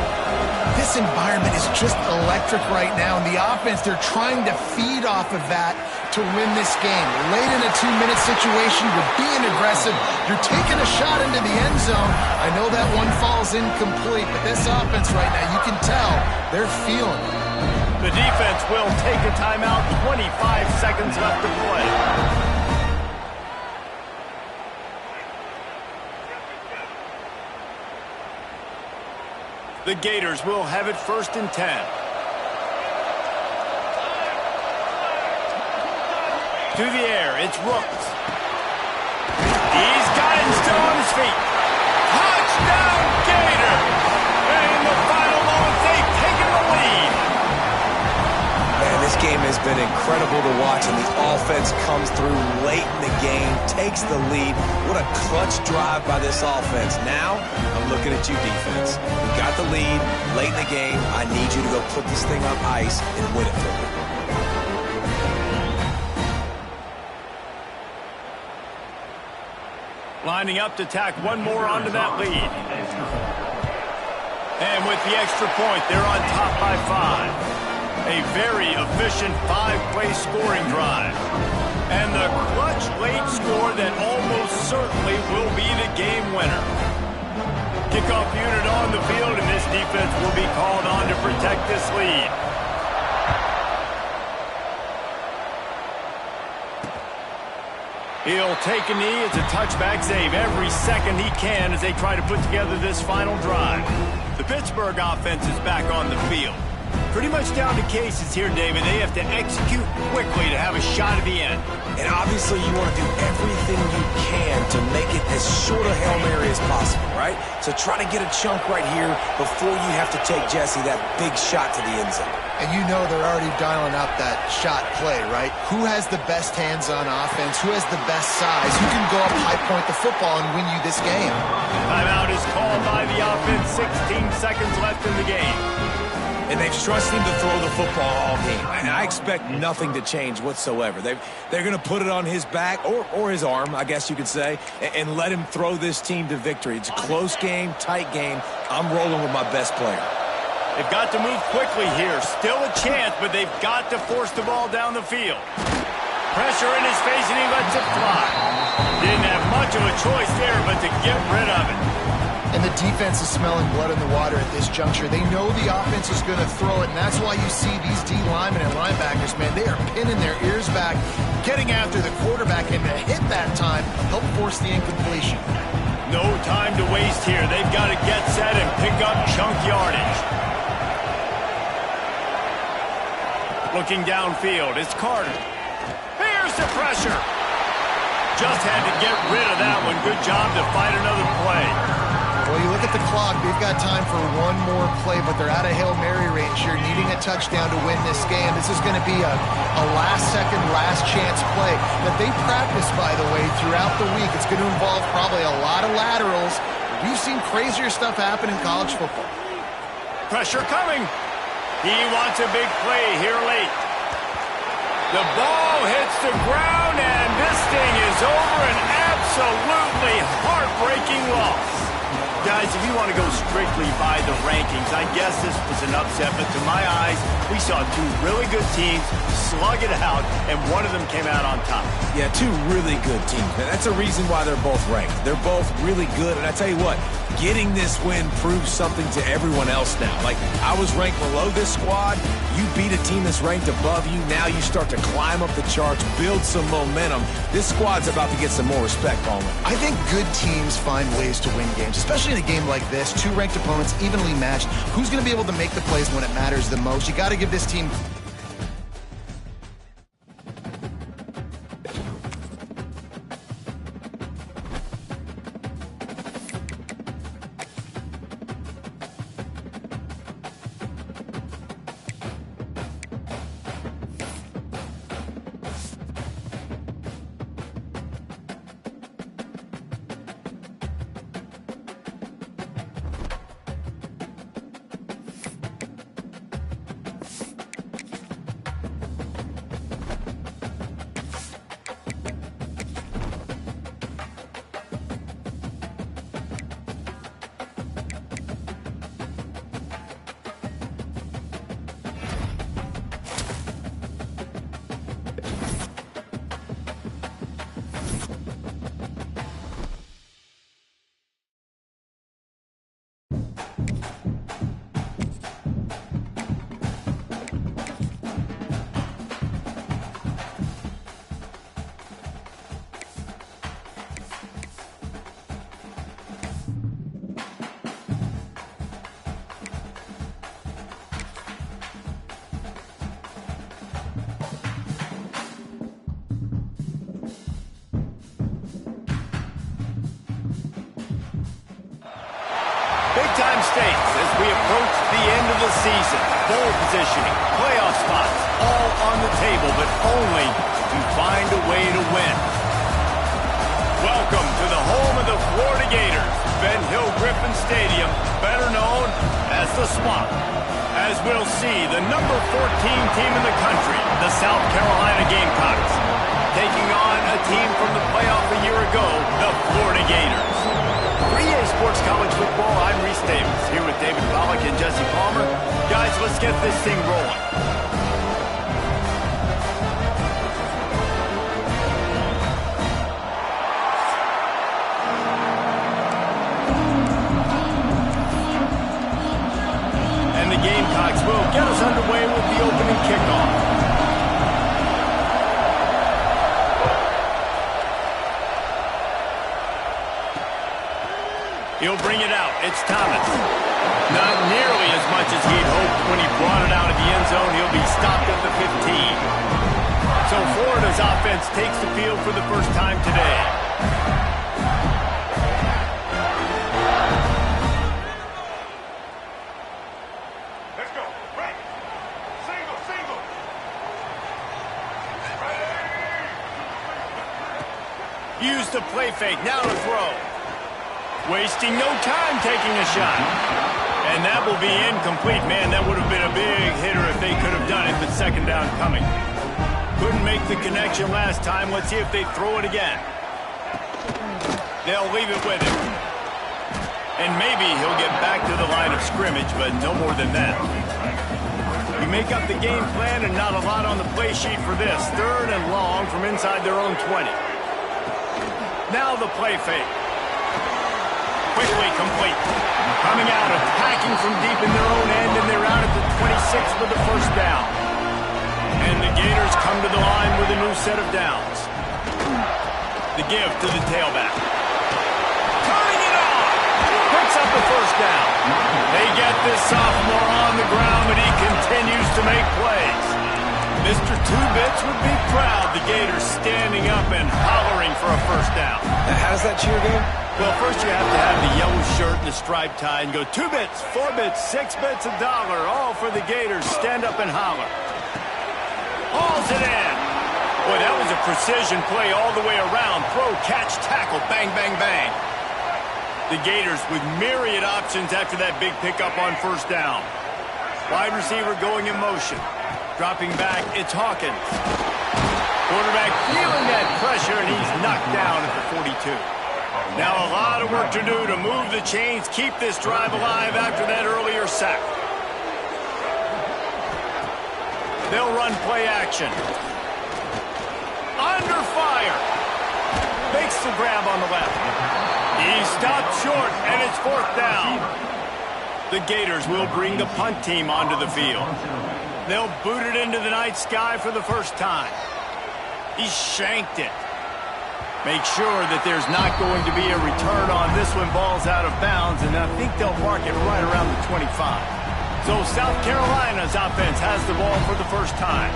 This environment is just electric right now, and the offense, they're trying to feed off of that to win this game. Late in a 2-minute situation, you're being aggressive, you're taking a shot into the end zone. I know that one falls incomplete, but this offense right now, you can tell they're feeling it. The defense will take a timeout, 25 seconds left to play. The Gators will have it 1st and 10. To the air, it's Rooks. He's got it still on his feet. Touchdown, Gators! And in the final moments, they've taken the lead. Man, this game has been incredible to watch, and the offense comes through late in the game, takes the lead. What a clutch drive by this offense. Now, I'm looking at you, defense. We got the lead late in the game. I need you to go put this thing on ice and win it for me. Lining up to tack one more onto that lead. And with the extra point, they're on top by 5. A very efficient 5-play scoring drive. And the clutch late score that almost certainly will be the game winner. Kickoff unit on the field, and this defense will be called on to protect this lead. He'll take a knee. It's a touchback save every second he can as they try to put together this final drive. The Pittsburgh offense is back on the field. Pretty much down to cases here, David. They have to execute quickly to have a shot at the end. And obviously you want to do everything you can to make it as short a Hail Mary as possible, right? So try to get a chunk right here before you have to take Jesse that big shot to the end zone. And you know they're already dialing up that shot play, right? Who has the best hands on offense? Who has the best size? Who can go up high point the football and win you this game? Timeout is called by the offense. 16 seconds left in the game. And they've trusted him to throw the football all game. And I expect nothing to change whatsoever. They're going to put it on his back, or his arm, I guess you could say, and let him throw this team to victory. It's a close game, tight game. I'm rolling with my best player. They've got to move quickly here. Still a chance, but they've got to force the ball down the field. Pressure in his face, and he lets it fly. Didn't have much of a choice there, but to get rid of it. And the defense is smelling blood in the water at this juncture. They know the offense is going to throw it, and that's why you see these D linemen and linebackers, man, they are pinning their ears back, getting after the quarterback, and to hit that time, help force the incompletion. No time to waste here. They've got to get set and pick up chunk yardage. Looking downfield, it's Carter. Here's the pressure. Just had to get rid of that one. Good job to fight another play. Well, you look at the clock, they've got time for one more play, but they're out of Hail Mary range here, needing a touchdown to win this game. This is going to be a last-second, last-chance play that they practice, by the way, throughout the week. It's going to involve probably a lot of laterals. We've seen crazier stuff happen in college football. Pressure coming. He wants a big play here late. The ball hits the ground, and this thing is over. An absolutely heartbreaking loss. Guys, if you want to go strictly by the rankings, I guess this was an upset, but to my eyes, we saw two really good teams slug it out, and one of them came out on top. Yeah, two really good teams, man. That's a reason why they're both ranked. They're both really good, and I tell you what, getting this win proves something to everyone else now. Like, I was ranked below this squad. You beat a team that's ranked above you. Now you start to climb up the charts, build some momentum. This squad's about to get some more respect, Palmer. I think good teams find ways to win games, especially in a game like this. Two ranked opponents, evenly matched. Who's going to be able to make the plays when it matters the most? You got to give this team... Big-time stakes as we approach the end of the season. Bowl positioning, playoff spots, all on the table, but only to find a way to win. Welcome to the home of the Florida Gators, Ben Hill Griffin Stadium, better known as the Swamp. As we'll see, the number 14 team in the country, the South Carolina Gamecocks, taking on a team from the playoff a year ago, the Florida Gators. For EA Sports College Football, I'm Reese Davis, here with David Pollack and Jesse Palmer. Guys, let's get this thing rolling. And the Gamecocks will get us underway with the opening kickoff. He'll bring it out. It's Thomas. Not nearly as much as he'd hoped when he brought it out of the end zone. He'll be stopped at the 15. So Florida's offense takes the field for the first time today. Let's go. Right. Single, single. Use the play fake. Now to throw. Wasting no time taking a shot. And that will be incomplete. Man, that would have been a big hitter if they could have done it, but second down coming. Couldn't make the connection last time. Let's see if they throw it again. They'll leave it with him. And maybe he'll get back to the line of scrimmage, but no more than that. We make up the game plan and not a lot on the play sheet for this. Third and long from inside their own 20. Now the play fake. Quickly complete. Coming out, attacking from deep in their own end, and they're out at the 26 for the first down. And the Gators come to the line with a new set of downs. The give to the tailback. Turning it on! Picks up the first down. They get this sophomore on the ground, but he continues to make plays. Mr. Two-Bits would be proud. The Gators standing up and hollering for a first down. Now, how does that cheer go? Well, first you have to have the yellow shirt and the striped tie and go 2 bits, 4 bits, 6 bits, $1, all for the Gators. Stand up and holler. Hauls it in. Boy, that was a precision play all the way around. Throw, catch, tackle, bang, bang, bang. The Gators with myriad options after that big pickup on first down. Wide receiver going in motion. Dropping back, it's Hawkins. Quarterback feeling that pressure, and he's knocked down at the 42. Now a lot of work to do to move the chains, keep this drive alive after that earlier sack. They'll run play action. Under fire. Makes the grab on the left. He stopped short, and it's 4th down. The Gators will bring the punt team onto the field. They'll boot it into the night sky for the first time. He shanked it. Make sure that there's not going to be a return on this one. Ball's out of bounds, and I think they'll mark it right around the 25. So South Carolina's offense has the ball for the first time.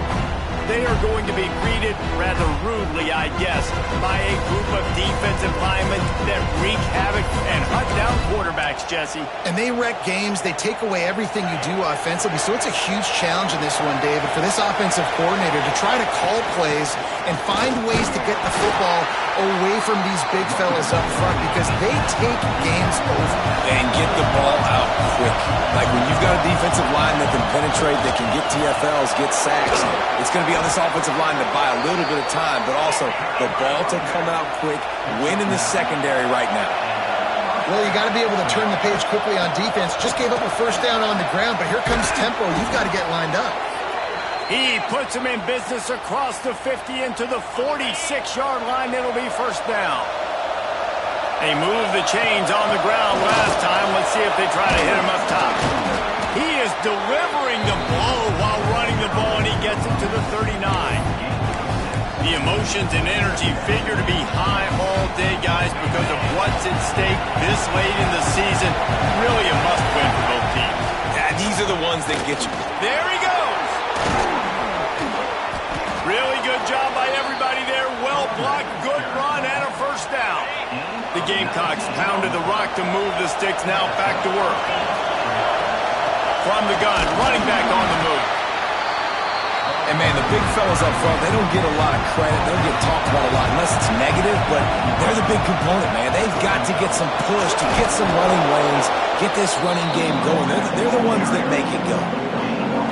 They are going to be greeted rather rudely, I guess, by a group of defensive linemen that wreak havoc and hunt down quarterbacks, Jesse. And they wreck games. They take away everything you do offensively. So it's a huge challenge in this one, David, for this offensive coordinator to try to call plays and find ways to get the football away from these big fellas up front because they take games over. And get the ball out quick. Like when you've got a defensive line that can penetrate, that can get TFLs, get sacks, it's going to be on this offensive line to buy a little bit of time, but also the ball to come out quick, win in the secondary right now. Well, you got to be able to turn the page quickly on defense. Just gave up a first down on the ground, but here comes tempo. You've got to get lined up. He puts him in business across the 50 into the 46-yard line. It'll be first down. They moved the chains on the ground last time. Let's see if they try to hit him up top. He is delivering the blow while running the ball, and he gets it to the 39. The emotions and energy figure to be high all day, guys, because of what's at stake this late in the season. Really a must-win for both teams. Yeah, these are the ones that get you. There he goes. Really good job by everybody there. Well blocked, good run, and a first down. The Gamecocks pounded the rock to move the sticks. Now back to work. From the gun, running back on the move. And, man, the big fellas up front, they don't get a lot of credit. They don't get talked about a lot unless it's negative, but they're the big component, man. They've got to get some push, to get some running lanes, get this running game going. They're the ones that make it go.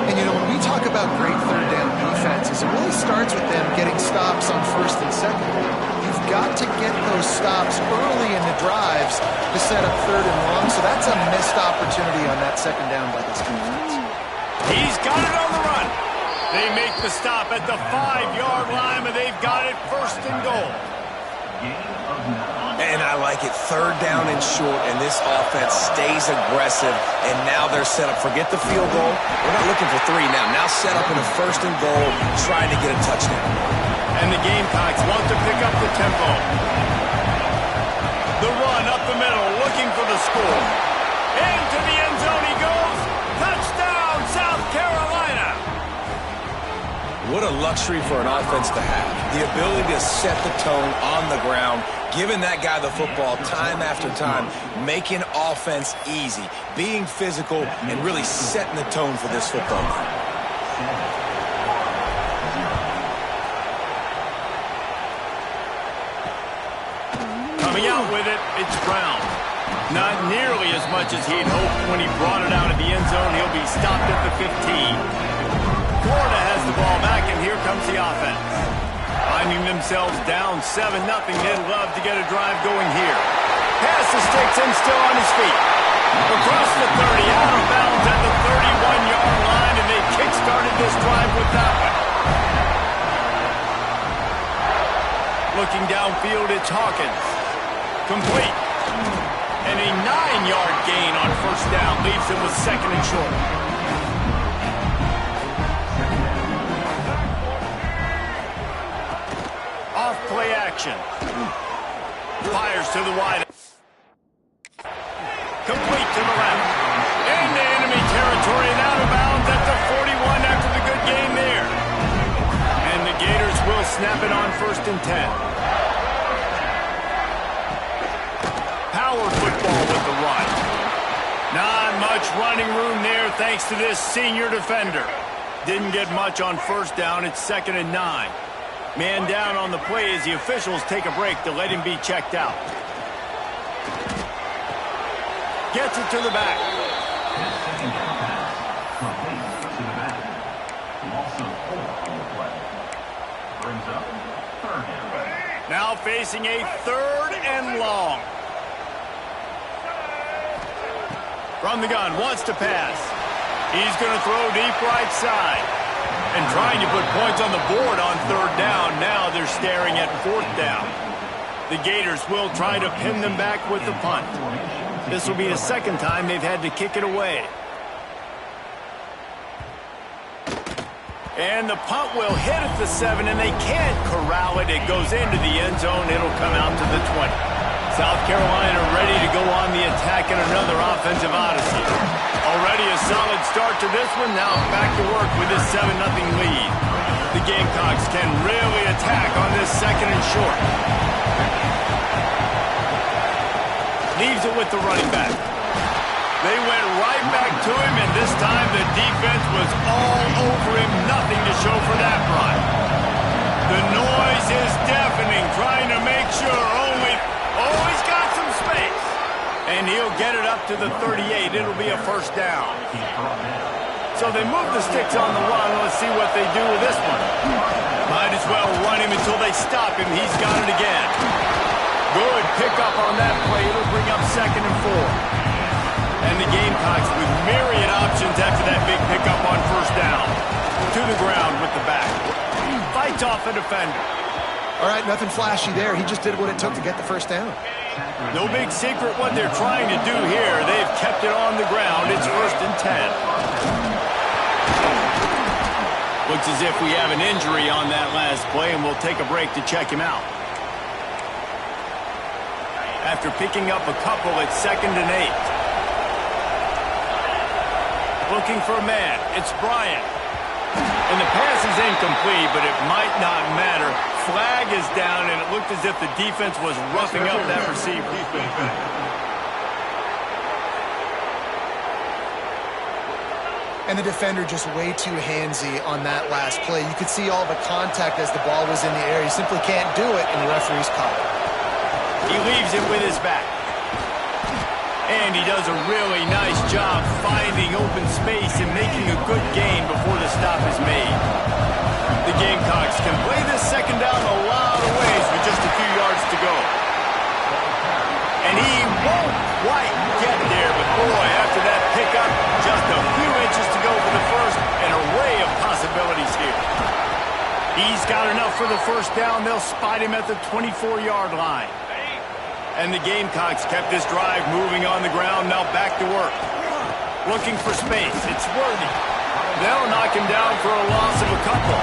And, you know, when we talk about great third down defenses, it really starts with them getting stops on first and second. You've got to get those stops early in the drives to set up third and long, so that's a missed opportunity on that second down by this defense. He's got it on the run. They make the stop at the 5-yard line, and they've got it first and goal. And I like it. Third down and short, and this offense stays aggressive, and now they're set up. Forget the field goal. We're not looking for 3 now. Now set up in a first and goal, trying to get a touchdown. And the Gamecocks want to pick up the tempo. The run up the middle, looking for the score. Into the end zone he goes. Touchdown, South Carolina. What a luxury for an offense to have. The ability to set the tone on the ground, giving that guy the football time after time, making offense easy, being physical, and really setting the tone for this football game. Coming out with it, it's Brown. Not nearly as much as he'd hoped when he brought it out of the end zone. He'll be stopped at the 15. Florida has the ball back, and here comes the offense. Finding themselves down 7-0, they'd love to get a drive going here. Pass the sticks and still on his feet. Across the 30, out of bounds at the 31-yard line, and they kick-started this drive with that one. Looking downfield, it's Hawkins. Complete. And a 9-yard gain on first down leaves him with second and short. Off play action. Fires to the wide. Complete to the left. Into enemy territory and out of bounds at the 41 after the good game there. snap it on 1st and 10. Power football with the run. Not much running room there thanks to this senior defender. Didn't get much on 1st down. It's 2nd and 9. Man down on the play as the officials take a break to let him be checked out. Gets it to the back. Now facing a 3rd and long. From the gun, wants to pass. He's going to throw deep right side. And trying to put points on the board on 3rd down. Now they're staring at 4th down. The Gators will try to pin them back with the punt. This will be the 2nd time they've had to kick it away. And the punt will hit at the 7, and they can't corral it. It goes into the end zone. It'll come out to the 20. South Carolina ready to go on the attack in another offensive odyssey. Already a solid start to this one. Now back to work with this 7-0 lead. The Gamecocks can really attack on this 2nd and short. Leaves it with the running back. They went right back to him, and this time the defense was all over him. Nothing to show for that run. The noise is deafening, trying to make sure he's got some space. And he'll get it up to the 38. It'll be a 1st down. So they move the sticks on the run. Let's see what they do with this one. Might as well run him until they stop him. He's got it again. Good pickup on that play. It'll bring up 2nd and 4. And the Gamecocks with myriad options after that big pickup on 1st down. To the ground with the back. Fights off a defender. All right, nothing flashy there. He just did what it took to get the 1st down. No big secret what they're trying to do here. They've kept it on the ground. It's 1st and 10. Looks as if we have an injury on that last play, and we'll take a break to check him out. After picking up a couple, it's 2nd and 8. Looking for a man. It's Bryant. And the pass is incomplete, but it might not matter. Flag is down, and it looked as if the defense was roughing up that receiver. And the defender just way too handsy on that last play. You could see all the contact as the ball was in the air. He simply can't do it, and the referee's caught it. He leaves it with his back. And he does a really nice job finding open space and making a good gain before the stop is made. The Gamecocks can play this 2nd down a lot of ways with just a few yards to go. And he won't quite get there, but boy, after that pickup, just a few inches to go for the 1st, an array of possibilities here. He's got enough for the 1st down. They'll spot him at the 24-yard line. And the Gamecocks kept this drive moving on the ground, now back to work. Looking for space. It's Worthy. They'll knock him down for a loss of a couple.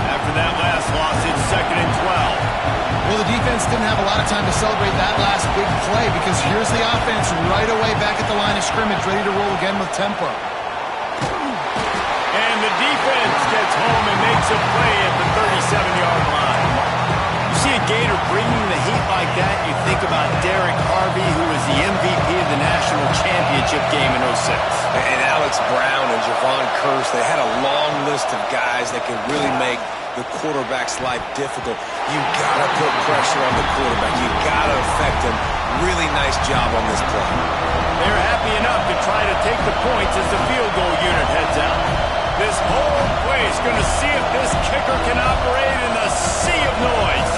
After that last loss, it's 2nd and 12. Well, the defense didn't have a lot of time to celebrate that last big play because here's the offense right away back at the line of scrimmage, ready to roll again with tempo. And the defense gets home and makes a play at the 37-yard line. You see a Gator bringing the heat like that, you think about Derek Harvey, who was the MVP of the national championship game in 06. And Alex Brown and Javon Curse, they had a long list of guys that could really make the quarterback's life difficult. You gotta put pressure on the quarterback. You gotta affect him. Really nice job on this play. They're happy enough to try to take the points as the field goal unit heads out. This whole play is going to see if this kicker can operate in the sea of noise.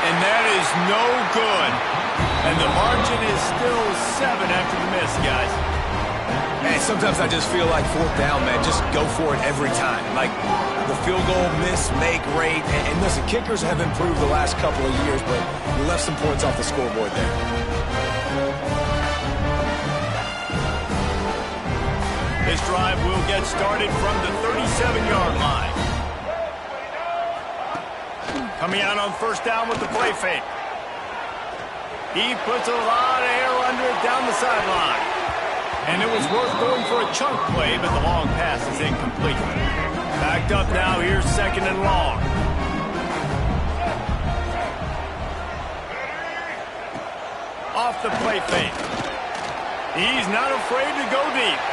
And that is no good. And the margin is still 7 after the miss, guys. Hey, sometimes I just feel like 4th down, man. Just go for it every time. Like the field goal, miss, make, rate. And listen, kickers have improved the last couple of years, but we left some points off the scoreboard there. This drive will get started from the 37-yard line. Coming out on 1st down with the play fake. He puts a lot of air down the sideline. And it was worth going for a chunk play, but the long pass is incomplete. Backed up now, here's 2nd and long. Off the play fake. He's not afraid to go deep.